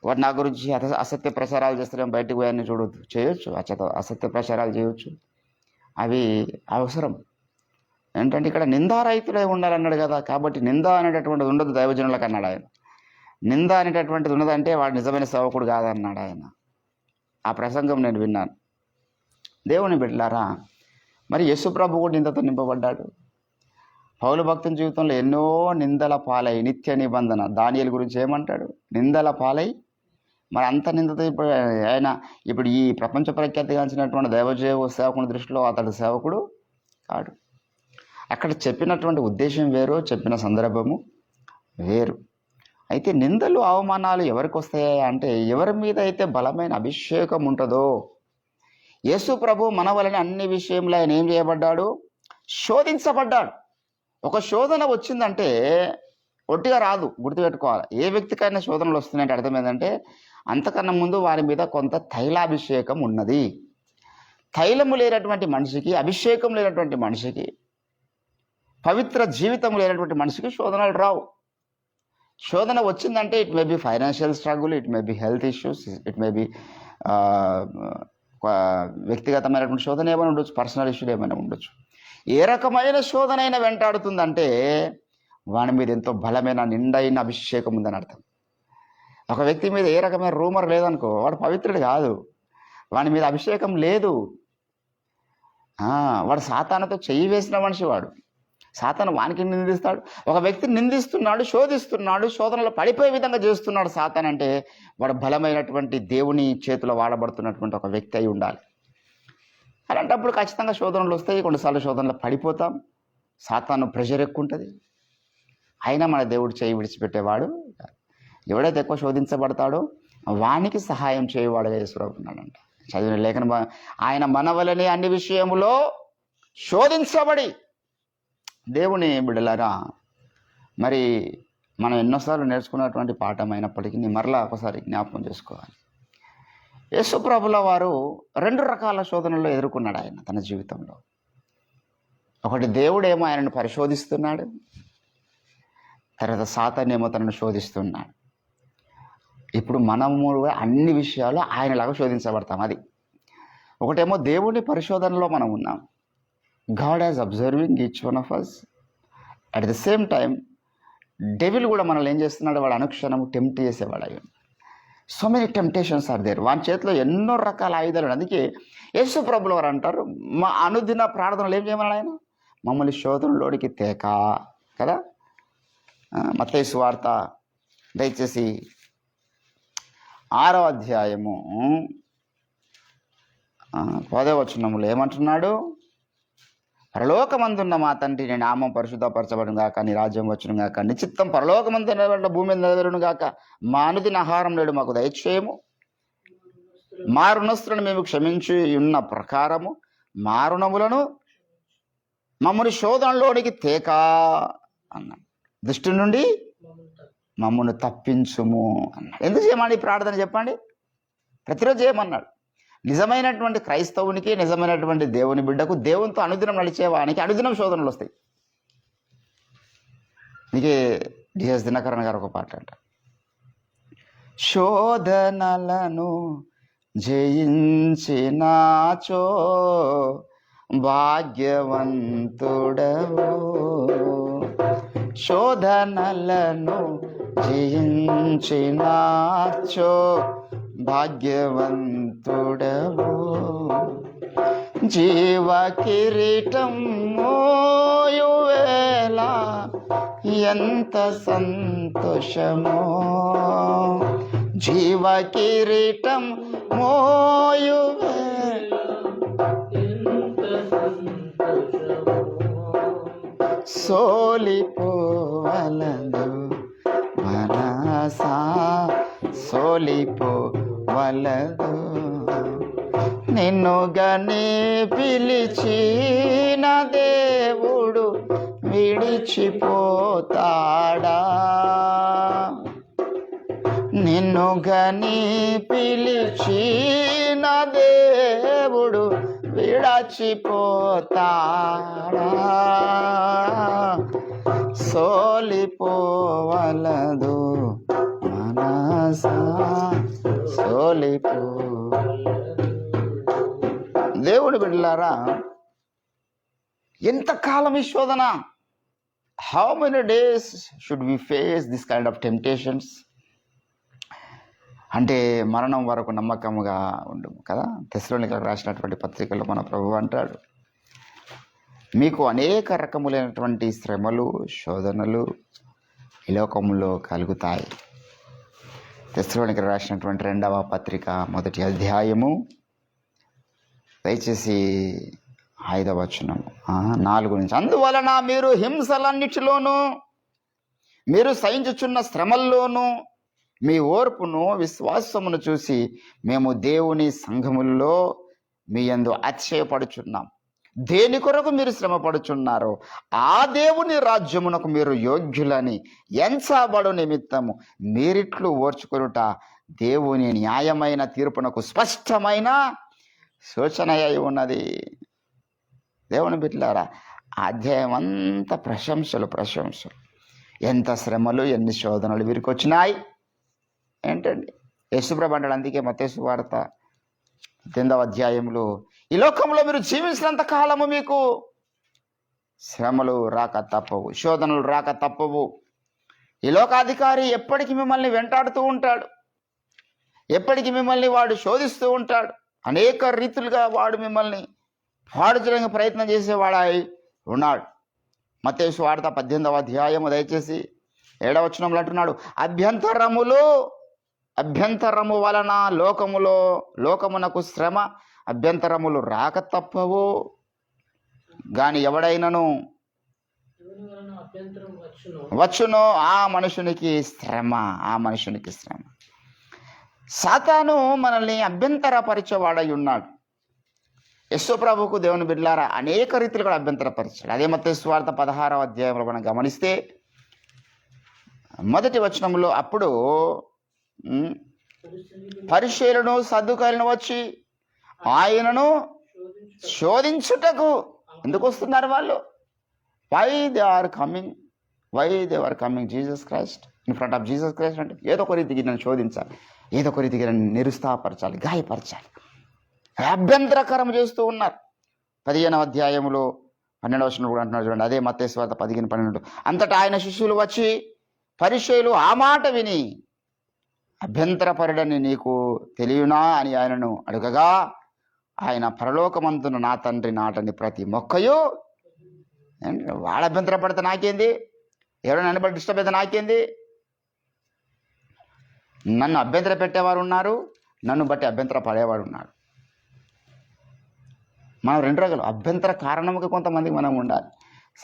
A: వాడు నా గురించి అసత్య ప్రచారాలు చేస్తాడేమో, బయటకు పోయాన్ని చూడొద్దు, చేయొచ్చు, అసత్య ప్రచారాలు చేయొచ్చు, అవి అవసరం. ఏంటంటే ఇక్కడ నిందారహితుడై ఉండాలన్నాడు కదా. కాబట్టి నింద అనేటటువంటిది ఉండదు దైవజనులకు అన్నాడు ఆయన. నింద అనేటటువంటిది ఉన్నదంటే వాడు నిజమైన సేవకుడు కాదన్నాడు ఆయన. ఆ ప్రసంగం నేను విన్నాను. దేవుని బిడ్డలారా, మరి యేసు ప్రభు కూడా నిందతో నింపబడ్డాడు. పౌలు భక్తుని జీవితంలో ఎన్నో నిందల పాలై, నిత్య నిబంధన, దానియేలు గురించి ఏమంటాడు? నిందల పాలై. మరి అంత నిందతో ఇప్పుడు ఈ ప్రపంచ ప్రఖ్యాతిగాంచినటువంటి దైవజీవ సేవకుని దృష్టిలో అతడు సేవకుడు కాడు. అక్కడ చెప్పినటువంటి ఉద్దేశం వేరు, చెప్పిన సందర్భము వేరు. అయితే నిందలు, అవమానాలు ఎవరికి వస్తాయా అంటే, ఎవరి మీద అయితే బలమైన అభిషేకం ఉంటుందో. యేసు ప్రభు మన వలన అన్ని విషయంలో ఆయన ఏం చేయబడ్డాడు? శోధించబడ్డాడు. ఒక శోధన వచ్చిందంటే ఒట్టిగా రాదు, గుర్తుపెట్టుకోవాలి. ఏ వ్యక్తికైనా శోధనలు వస్తున్నాయంటే అర్థం ఏంటంటే, అంతకన్నా ముందు వారి మీద కొంత తైలాభిషేకం ఉన్నది. తైలము లేనటువంటి మనిషికి, అభిషేకం లేనటువంటి మనిషికి, పవిత్ర జీవితం లేనటువంటి మనిషికి శోధనలు రావు. శోధన వచ్చిందంటే it may be financial struggle, it may be health issues, it may be వ్యక్తిగతమైనటువంటి శోధన ఏమైనా ఉండొచ్చు, పర్సనల్ ఇష్యూలు ఏమైనా ఉండొచ్చు. ఏ రకమైన శోధన అయినా వెంటాడుతుందంటే వాని మీద ఎంతో బలమైన నిండైన అభిషేకం ఉందని అర్థం. ఒక వ్యక్తి మీద ఏ రకమైన రూమర్ లేదనుకో, వాడు పవిత్రుడు కాదు, వాని మీద అభిషేకం లేదు. వాడు సాతానుతో చెయ్యి వేసిన మనిషి. వాడు సాతాను వానికి నిందిస్తాడు. ఒక వ్యక్తిని నిందిస్తున్నాడు, శోధిస్తున్నాడు, శోధనలో పడిపోయే విధంగా చేస్తున్నాడు సాతాను అంటే, వాడు బలమైనటువంటి దేవుని చేతిలో వాడబడుతున్నటువంటి ఒక వ్యక్తి అయి ఉండాలి. అలాంటప్పుడు ఖచ్చితంగా శోధనలు వస్తాయి. కొన్నిసార్లు శోధనలో పడిపోతాం, సాతాను ప్రెషర్ ఎక్కువ ఉంటుంది. అయినా మన దేవుడు చేయి విడిచిపెట్టేవాడు. ఎవడైతే ఎక్కువ శోధించబడతాడో వానికి సహాయం చేయవాడుగా యేసుప్రభు ఉన్నాడంట. చదివిన లేఖన ఆయన మన వలనే అన్ని విషయములో శోధించబడి. దేవుని బిడ్డలారా, మరి మనం ఎన్నోసార్లు నేర్చుకున్నటువంటి పాఠం అయినప్పటికీ మరలా ఒకసారి జ్ఞాపకం చేసుకోవాలి. యేసుప్రభుల వారు 2 రకాల శోధనలు ఎదుర్కొన్నాడు ఆయన తన జీవితంలో. ఒకటి, దేవుడేమో ఆయనను పరిశోధిస్తున్నాడు, తర్వాత సాతానేమో తనను శోధిస్తున్నాడు. ఇప్పుడు మనము అన్ని విషయాలు ఆయనలాగా శోధించబడతాం. అది ఒకటేమో దేవుడి పరిశోధనలో మనం ఉన్నాం. God has observing each one of us. At the same time devil కూడా మనల్ని ఏం చేస్తున్నాడు, వాడు అనుక్షణము టెంప్ట్ చేసేవాడు అయ్యి. So many temptations are there. వాని చేతిలో ఎన్నో రకాల ఆయుధాలు. అందుకే యేసు ప్రభుల వారు అంటారు, మా అనుదిన ప్రార్థనలు ఏం చేయమన్నాడు ఆయన, మమ్మల్ని శోధనలోనికి తేక కదా. మత్తయి సువార్త దయచేసి 6వ అధ్యాయము 10వ వచనములో ఏమంటున్నాడు, పరలోకమందున్న మా తండ్రి నీ నామం పరిశుద్ధపరచబడును గాక, నీ రాజ్యం వచ్చును గాక, నీ చిత్తం పరలోకమందు నెరవేరిన భూమి మీద నెరవేరును గాక, మా అనుదిన ఆహారం నేడు మాకు దయచేయము, మా రుణస్తులను మేము క్షమించి ఉన్న ప్రకారము మా రుణములను మమ్మల్ని శోధనలోనికి తేక అన్నాడు, దుష్టి నుండి మమ్మల్ని తప్పించుము అన్నాడు. ఎందుకు చేయమండి ఈ ప్రార్థన చెప్పండి? ప్రతిరోజు చేయమన్నాడు. నిజమైనటువంటి క్రైస్తవునికి, నిజమైనటువంటి దేవుని బిడ్డకు, దేవునితో అనుదినం నడిచేవానికి అనుదినం శోధనలు వస్తాయి. నీకే డిఎస్ దినకరణ గారు ఒక పాట అంట, శోధనలను జయించినాచో భాగ్యవంతుడవు, శోధనలను జయించినాచో భాగ్యవంతుడవు, జీవ కిరీటం మోయువేళ ఎంత సంతోషమో, జీవ కిరీటం మోయువేళ సోలిపోవలదు మనసా సోలిపోవలదు, నిన్ను గని పిలిచిన దేవుడు విడిచిపోతాడా, నిన్ను గని పిలిచిన దేవుడు విడచిపోతాడా, సోలిపోవలదు మనసా సోలిపో. దేవుని బిడ్డలారా, ఎంతకాలం ఈ శోధన? How many days should we face this kind of temptations? అంటే మరణం వరకు నమ్మకముగా ఉండము కదా. తెస్సలోనికలకు రాసినటువంటి పత్రికలో మన ప్రభువు అంటాడు, మీకు అనేక రకములైనటువంటి శ్రమలు, శోధనలు ఈ లోకంలో కలుగుతాయి. తెస్సలోనికలకు రాసినటువంటి 2వ పత్రిక 1వ అధ్యాయము దయచేసి 5వ వచనము 4 నుంచి, అందువలన మీరు హింసలన్నిటిలోనూ, మీరు సహించుచున్న శ్రమల్లోనూ మీ ఓర్పును విశ్వాసమును చూసి మేము దేవుని సంఘములలో మీ యందు అతిశయపడుచున్నాం. దేని కొరకు మీరు శ్రమ పడుచున్నారో ఆ దేవుని రాజ్యమునకు మీరు యోగ్యులని ఎంచబడు నిమిత్తము మీరిట్లు ఓర్చుకొనుట దేవుని న్యాయమైన తీర్పునకు స్పష్టమైన సూచన అయి ఉన్నది. దేవుని బిడ్డలారా, అధ్యాయం అంతా ప్రశంసలు ప్రశంసలు. ఎంత శ్రమలు, ఎన్ని శోధనలు వీరికి వచ్చినాయి ఏంటండి. యేసుప్రభు అంటాడు, అందుకే మత్తయి సువార్త 8వ అధ్యాయంలో, ఈ లోకంలో మీరు జీవించినంత కాలము మీకు శ్రమలు రాక తప్పవు, శోధనలు రాక తప్పవు. ఈ లోకాధికారి ఎప్పటికీ మిమ్మల్ని వెంటాడుతూ ఉంటాడు, ఎప్పటికీ మిమ్మల్ని వాడు శోధిస్తూ ఉంటాడు. అనేక రీతులుగా వాడు మిమ్మల్ని పాడు చేయడానికి ప్రయత్నం చేసేవాడై ఉన్నాడు. మత్తయి సువార్త 18వ అధ్యాయము దయచేసి 7వ వచనంలో అంటున్నాడు, అభ్యంతరము వలన లోకమునకు శ్రమ, అభ్యంతరములు రాక తప్పవు. గాని ఎవడైనను
C: ఎవరి వలన అభ్యంతరం
A: వచ్చునో ఆ మనుషునికి శ్రమ, ఆ మనుషునికి శ్రమ. సాతాను మనల్ని అభ్యంతరపరిచేవాడై ఉన్నాడు. యేసు ప్రభువుకు దేవుని బిడ్డలారా అనేక రీతిలో కూడా అభ్యంతరపరిచాడు. అదే మత్తయి సువార్త 16వ అధ్యాయంలో మనం గమనిస్తే మొదటి వచనంలో అప్పుడు పరిసయ్యులను సద్దుకాయులను వచ్చి ఆయనను శోధించుటకు ఎందుకు వస్తున్నారు వాళ్ళు? Why they are coming Jesus Christ in front of Jesus Christ అంటే ఏదో ఒక రీతికి నన్ను శోధించాలి, ఏదో ఒక రీతికి నన్ను నిరుత్సాహపరచాలి, గాయపరచాలి, అభ్యంతరకరం చేస్తూ ఉన్నారు. 15వ అధ్యాయంలో 12వ వచనంలో కూడా అంటున్నారు చూడండి. అదే మత్తయి సువార్త 15:12. అంతటా ఆయన శిష్యులు వచ్చి పరిసయ్యులు ఆ మాట విని అభ్యంతరపరుడని నీకు తెలియనా అని ఆయనను అడగగా ఆయన పరలోకమందున నా తండ్రి నాటని ప్రతి మొక్కయు, వాళ్ళ అభ్యంతర పడితే నాకేంది, ఎవరైనా నన్ను బట్టి డిస్టర్బ్ అయితే నాకేంది? నన్ను అభ్యంతర పెట్టేవారు ఉన్నారు, నన్ను బట్టి అభ్యంతర పడేవాడు ఉన్నాడు. మనం 2 రకాలు. అభ్యంతర కారణంగా కొంతమందికి మనం ఉండాలి,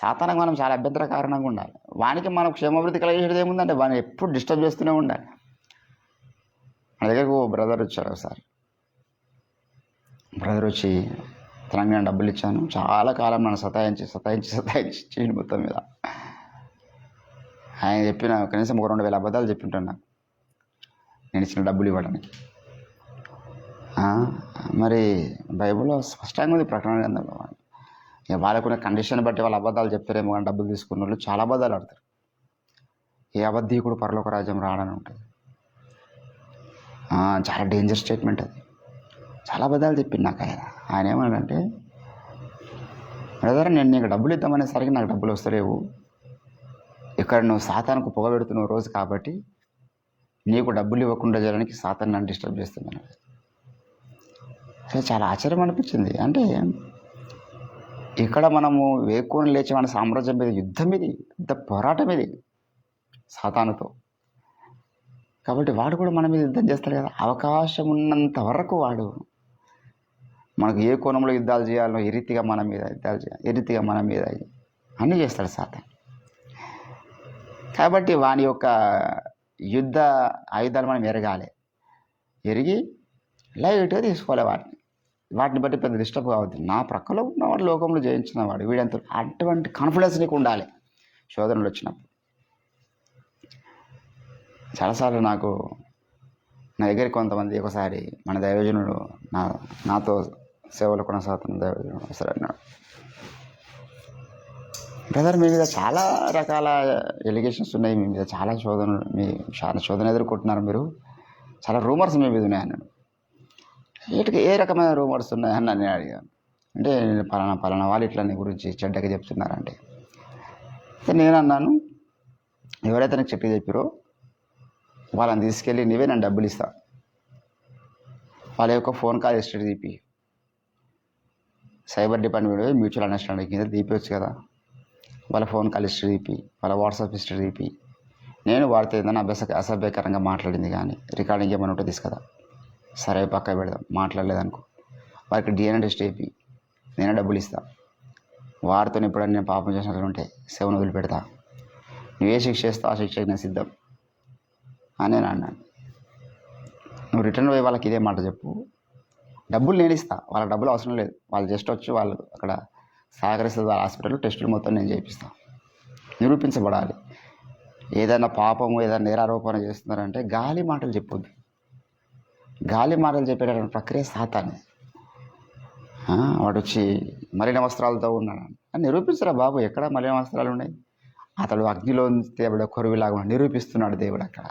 A: సాతానికి మనం చాలా అభ్యంతర కారణంగా ఉండాలి. వానికి మనం క్షేమాభివృద్ధి కలిగేది ఏముందంటే వాడిని ఎప్పుడు డిస్టర్బ్ చేస్తూనే ఉండాలి. మన దగ్గరకు బ్రదర్ వచ్చారు ఒకసారి. బ్రదర్ వచ్చి తనకు నేను డబ్బులు ఇచ్చాను, చాలా కాలం నన్ను సతాయించి మొత్తం మీద ఆయన చెప్పిన కనీసం ఒక 2000 అబద్ధాలు చెప్పింటాను నాకు నేను ఇచ్చిన డబ్బులు ఇవ్వడానికి. మరి బైబిల్లో స్పష్టంగా ఉంది ప్రకటన గ్రంథంలో. ఇక వాళ్ళకున్న కండిషన్ బట్టి వాళ్ళు అబద్ధాలు చెప్పారేమో కానీ డబ్బులు తీసుకున్న వాళ్ళు చాలా అబద్ధాలు ఆడతారు. ఏ అబద్ధీకుడు పరలోక రాజ్యం రాడని ఉంటుంది. చాలా డేంజర్ స్టేట్మెంట్ అది. చాలా అబద్ధాలు చెప్పింది నాకు ఆయన ఏమన్నాడంటే, బ్రదర్ నేను నీకు డబ్బులు ఇద్దామనేసరికి నాకు డబ్బులు వస్తలేవు, ఇక్కడ నువ్వు సాతానుకు పొగబెడుతున్నావు రోజు, కాబట్టి నీకు డబ్బులు ఇవ్వకుండా చేయడానికి సాతాను నన్ను డిస్టర్బ్ చేస్తున్నాను. చాలా ఆశ్చర్యం అనిపించింది. అంటే ఇక్కడ మనము వేకుని లేచి మన సామ్రాజ్యం మీద యుద్ధం, ఇది పెద్ద పోరాటం ఇది సాతానుతో. కాబట్టి వాడు కూడా మన మీద యుద్ధం చేస్తాడు కదా. అవకాశం ఉన్నంత వరకు వాడు మనకు ఏ కోణంలో యుద్ధాలు చేయాలో ఏ రీతిగా మన మీద యుద్ధాలు చేయాలి, ఏ రీతిగా మన మీద అన్నీ చేస్తాడు సాతాను. కాబట్టి వాని యొక్క యుద్ధ ఆయుధాలు మనం ఎరిగి లైట్గా తీసుకోవాలి వాటిని బట్టి పెద్ద డిస్టర్బ్ కావద్దు. నా ప్రక్కలో ఉన్నవాడు లోకంలో జయించిన వాడు వీడంత, అటువంటి కాన్ఫిడెన్స్ నీకు ఉండాలి శోధనలు వచ్చినప్పుడు. చాలాసార్లు నా దగ్గరికి కొంతమంది ఒకసారి మన దైవజనుడు నాతో సేవలు కొనసాగుతున్న దైవజనుడు ఒకసారి అన్నాడు, బ్రదర్ మీ మీద చాలా రకాల ఎలిగేషన్స్ ఉన్నాయి, మీ మీద చాలా శోధన ఎదుర్కొంటున్నారు, మీరు చాలా రూమర్స్ మీ మీద ఉన్నాయి అన్నాడు. వీటికి ఏ రకమైన రూమర్స్ ఉన్నాయని నేను అడిగాను. అంటే పలానా వాళ్ళు ఇట్లా నీ గురించి చెడ్డగా చెప్తున్నారంటే నేను అన్నాను, ఎవరైతే నాకు చెప్పారో వాళ్ళని తీసుకెళ్ళి నీవే నేను డబ్బులు ఇస్తా, వాళ్ళ యొక్క ఫోన్ కాల్ హిస్టరీ తీపి, సైబర్ డిపార్ట్మెంట్ మ్యూచువల్ అండర్స్టాండింగ్ కింద తీపివచ్చు కదా, వాళ్ళ ఫోన్ కాల్ హిస్టరీ తీపి, వాళ్ళ వాట్సాప్ హిస్టరీ తీపి, నేను వాడితే ఏదైనా అసభ్యకరంగా మాట్లాడింది కానీ రికార్డింగ్ ఏమైనా ఉంటే తీసుకదా, సరే పక్క పెడదాం, మాట్లాడలేదనుకో వారికి DNA టెస్ట్ అయిపి, నేనే డబ్బులు ఇస్తా, వారితో ఎప్పుడైనా నేను పాపం చేసినట్లు ఉంటే సేవను వదిలిపెడతా, నువ్వే శిక్ష చేస్తావు ఆ శిక్షకి నేను సిద్ధం అని నేను అన్నాను. నువ్వు రిటర్న్ పోయి వాళ్ళకి ఇదే మాట చెప్పు, డబ్బులు నేను ఇస్తా, వాళ్ళకి డబ్బులు అవసరం లేదు, వాళ్ళు జస్ట్ వచ్చి వాళ్ళు అక్కడ సహకరిస్తుంది వాళ్ళ హాస్పిటల్లో టెస్టులు మొత్తం నేను చేయిస్తాను. నిరూపించబడాలి. ఏదైనా పాపము ఏదైనా నేరారోపణ చేస్తున్నారంటే గాలి మాటలు చెప్పొద్దు. గాలి మాటలు చెప్పేటటువంటి ప్రక్రియ సాతానే. వాడు వచ్చి మలిన వస్త్రాలతో ఉన్నాడు అని నిరూపించరా బాబు, ఎక్కడ మలిన వస్త్రాలు ఉన్నాయి? అతడు అగ్నిలో దేవుడు కొరువిలాగా నిరూపిస్తున్నాడు దేవుడు అక్కడ.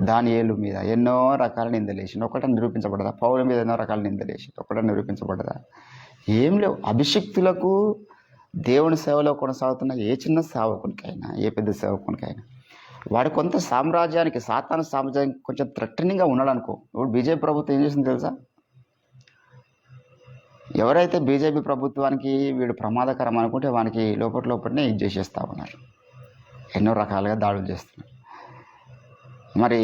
A: దానియేలు మీద ఎన్నో రకాల నిందలేసి ఒకటే నిరూపించబడదా? పౌల మీద ఎన్నో రకాల నిందలేసి ఒకటే నిరూపించబడదా? ఏం లేవు. అభిషిక్తులకు దేవుని సేవలో కొనసాగుతున్న ఏ చిన్న సేవకునికైనా ఏ పెద్ద సేవకునికైనా వాడు కొంత సామ్రాజ్యానికి సాతాను సామ్రాజ్యానికి కొంచెం థ్రెటనింగ్గా ఉన్నాడు అనుకో. ఇప్పుడు బీజేపీ ప్రభుత్వం ఏం చేసింది తెలుసా? ఎవరైతే బీజేపీ ప్రభుత్వానికి వీడు ప్రమాదకరం అనుకుంటే వానికి లోపలనే ఇది చేసేస్తూ ఉన్నారు, ఎన్నో రకాలుగా దాడులు చేస్తున్నారు. మరి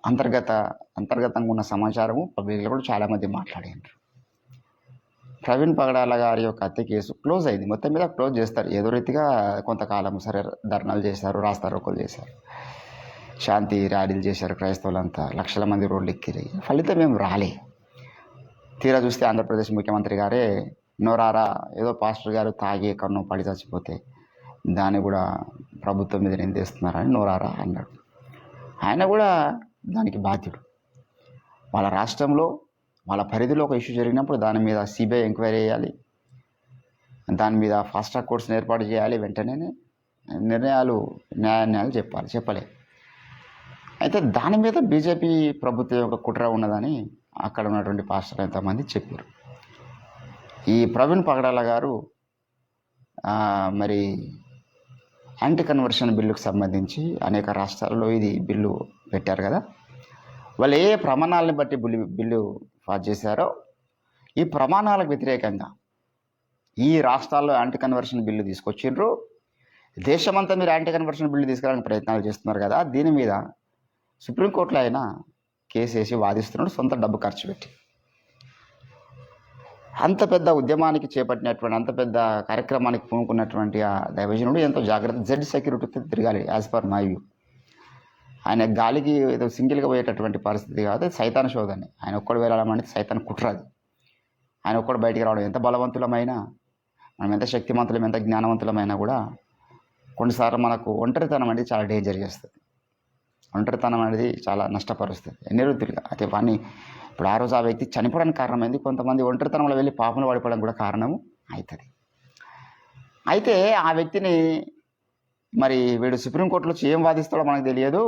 A: అంతర్గతంగా ఉన్న సమాచారము పబ్లిక్లో కూడా చాలామంది మాట్లాడారు. ప్రవీణ్ పగడాల గారి యొక్క హత్య కేసు క్లోజ్ అయింది. మొత్తం మీద క్లోజ్ చేస్తారు ఏదో రీతిగా. కొంతకాలం సరే ధర్నాలు చేశారు, రాస్తారోకోలు చేశారు, శాంతి ర్యాలీలు చేశారు, క్రైస్తవులంతా లక్షల మంది రోడ్లు ఎక్కిరి. ఫలితం ఏం రాలే. తీరా చూస్తే ఆంధ్రప్రదేశ్ ముఖ్యమంత్రి గారే నోరారా ఏదో పాస్టర్ గారు తాగి ఎక్కడనో పడి చచ్చిపోతే దాన్ని కూడా ప్రభుత్వం మీద నిందేస్తున్నారని నోరారా అన్నాడు. ఆయన కూడా దానికి బాధ్యుడు. వాళ్ళ రాష్ట్రంలో వాళ్ళ పరిధిలో ఒక ఇష్యూ జరిగినప్పుడు దాని మీద సిబిఐ ఎంక్వైరీ చేయాలి, దాని మీద ఫాస్ట్ ట్రాక్ కోర్ట్స్ని ఏర్పాటు చేయాలి, వెంటనే న్యాయాలు చెప్పలే. అయితే దాని మీద బీజేపీ ప్రభుత్వం యొక్క కుట్ర ఉన్నదని అక్కడ ఉన్నటువంటి పాస్టర్లు ఎంతమంది చెప్పారు. ఈ ప్రవీణ్ పగడాల గారు మరి యాంటీ కన్వర్షన్ బిల్లుకు సంబంధించి అనేక రాష్ట్రాల్లో ఇది బిల్లు పెట్టారు కదా. వాళ్ళు ఏ ప్రమాణాలను బట్టి బిల్లు పాస్ చేశారో ఈ ప్రమాణాలకు వ్యతిరేకంగా ఈ రాష్ట్రాల్లో యాంటీ కన్వర్షన్ బిల్లు తీసుకొచ్చిండ్రు. దేశమంతా మీరు యాంటీ కన్వర్షన్ బిల్లు తీసుకురావడానికి ప్రయత్నాలు చేస్తున్నారు కదా. దీని మీద సుప్రీంకోర్టులో ఆయన కేసు వేసి వాదిస్తున్నాడు, సొంత డబ్బు ఖర్చు పెట్టి. అంత పెద్ద ఉద్యమానికి చేపట్టినటువంటి, అంత పెద్ద కార్యక్రమానికి పూనుకున్నటువంటి ఆ దైవజనుడు ఎంతో జాగ్రత్త, జెడ్ సెక్యూరిటీతో తిరగాలి యాజ్ పర్ మై వ్యూ. ఆయన గాలికి ఏదో సింగిల్గా పోయేటటువంటి పరిస్థితి కాదు, సైతాన్ శోధని. ఆయన ఒక్కడు వెళ్ళడం అనేది సైతాన్ కుట్రది. ఆయన ఒక్కడు బయటికి రావడం, ఎంత బలవంతులమైనా, మనం ఎంత శక్తిమంతులం, ఎంత జ్ఞానవంతులమైనా కూడా కొన్నిసార్లు మనకు ఒంటరితనం అనేది చాలా డేంజర్ చేస్తుంది. ఒంటరితనం అనేది చాలా నష్టపరుస్తుంది నిరుద్దులుగా. అయితే వాడిని ఇప్పుడు ఆ రోజు ఆ వ్యక్తి చనిపోవడానికి కారణమైంది. కొంతమంది ఒంటరితనంలో వెళ్ళి పాపంలో పడిపోవడానికి కూడా కారణము అవుతుంది. అయితే ఆ వ్యక్తిని మరి వీడు సుప్రీంకోర్టులో ఏం వాదిస్తాడో మనకు తెలియదు.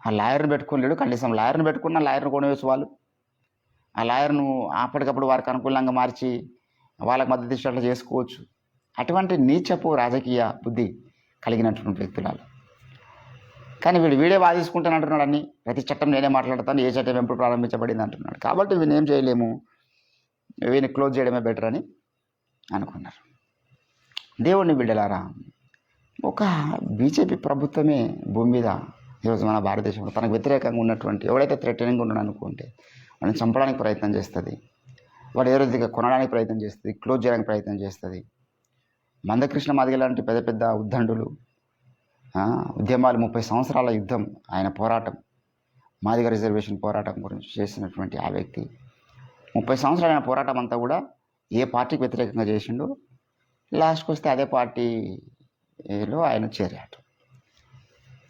A: ఆ లాయర్ని పెట్టుకోలేడు, కనీసం లాయర్ని పెట్టుకున్న లాయర్ని కొనేవచ్చు వాళ్ళు. ఆ లాయర్ను అప్పటికప్పుడు వారికి అనుకూలంగా మార్చి వాళ్ళకి మద్దతు ఇచ్చేట్లు చేసుకోవచ్చు. అటువంటి నీచపు రాజకీయ బుద్ధి కలిగినటువంటి వ్యక్తులు. కానీ వీడే వాదించుకుంటాను అంటున్నాడు. అన్ని ప్రతి చట్టం నేనే మాట్లాడతాను, ఏ చట్టం ఎప్పుడు ప్రారంభించబడింది అంటున్నాడు. కాబట్టి వీని ఏం చేయలేము, వీని క్లోజ్ చేయడమే బెటర్ అని అనుకున్నారు. దేవుణ్ణి బిడ్డలారా, ఒక బీజేపీ ప్రభుత్వమే భూమి మీద ఈరోజు మన భారతదేశంలో తనకు వ్యతిరేకంగా ఉన్నటువంటి ఎవడైతే థ్రెటనింగ్ ఉన్నాడు అనుకుంటే వాడిని చంపడానికి ప్రయత్నం చేస్తుంది, వాడు ఏ రోజుగా కొనడానికి ప్రయత్నం చేస్తుంది, క్లోజ్ చేయడానికి ప్రయత్నం చేస్తుంది. మందకృష్ణ మాదిగ లాంటి పెద్ద పెద్ద ఉద్దండులు, ఉద్యమాలు, 30 సంవత్సరాల యుద్ధం, ఆయన పోరాటం, మాదిగ రిజర్వేషన్ పోరాటం గురించి చేసినటువంటి ఆ వ్యక్తి 30 సంవత్సరాల పోరాటం అంతా కూడా ఏ పార్టీకి వ్యతిరేకంగా చేసిండో లాస్ట్కి వస్తే అదే పార్టీలో ఆయన చేరాడు.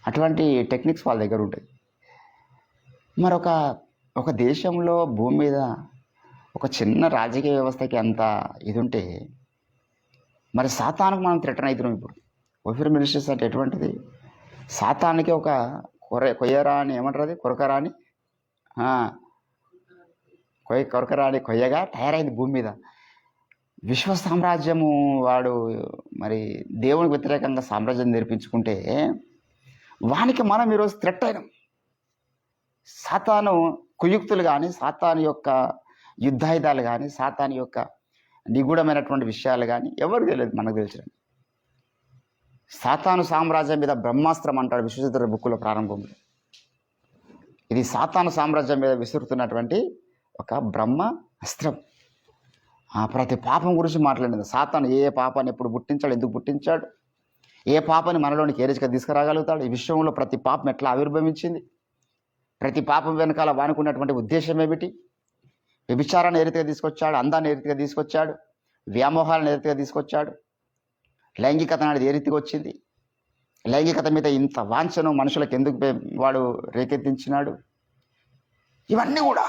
A: అటువంటి టెక్నిక్స్ వాళ్ళ దగ్గర ఉంటాయి. ఒక దేశంలో భూమి మీద ఒక చిన్న రాజకీయ వ్యవస్థకి అంత ఇది ఉంటే మరి సాతానుకు మనం థ్రెటన్ అవుతున్నాం. ఇప్పుడు ఓఫీర్ మినిస్ట్రీస్ అంటే ఎటువంటిది? సాతానికి ఒక కొయ్యరా అని ఏమంటారు, అది కొరకరాని కొరకరాని కొయ్యగా తయారైంది భూమి మీద. విశ్వ సామ్రాజ్యము వాడు మరి దేవునికి వ్యతిరేకంగా సామ్రాజ్యం నేర్పించుకుంటే వానికి మనం ఈరోజు థ్రెట్ అయినాం. సాతాను కుయుక్తులు కానీ, సాతాను యొక్క యుద్ధాయుధాలు కానీ, సాతాను యొక్క నిగూఢమైనటువంటి విషయాలు కానీ ఎవరికి తెలియదు, మనకు తెలిసినవి. సాతాను సామ్రాజ్యం మీద బ్రహ్మాస్త్రం అంటాడు విశ్వచతుర బుక్కులో ప్రారంభంలో. ఇది సాతాను సామ్రాజ్యం మీద విసురుతున్నటువంటి ఒక బ్రహ్మ అస్త్రం. ప్రతి పాపం గురించి మాట్లాడింది. సాతాను ఏ పాపాన్ని ఎప్పుడు పుట్టించాడు, ఎందుకు పుట్టించాడు, ఏ పాపాన్ని మనలోనికి ఏ రీతిగా తీసుకురాగలుగుతాడు, ఈ విశ్వంలో ప్రతి పాపం ఎట్లా ఆవిర్భవించింది, ప్రతి పాపం వెనకాల వానుకున్నటువంటి ఉద్దేశం ఏమిటి, వ్యభిచారాన్ని ఏ రీతిగా తీసుకొచ్చాడు, అందాన్ని ఏ రీతిగా తీసుకొచ్చాడు, వ్యామోహాలను ఏ రీతిగా తీసుకొచ్చాడు, లైంగికత అనేది ఏ రీతిగా వచ్చింది, లైంగికత మీద ఇంత వాంఛను మనుషులకు ఎందుకు వాడు రేకెత్తించినాడు, ఇవన్నీ కూడా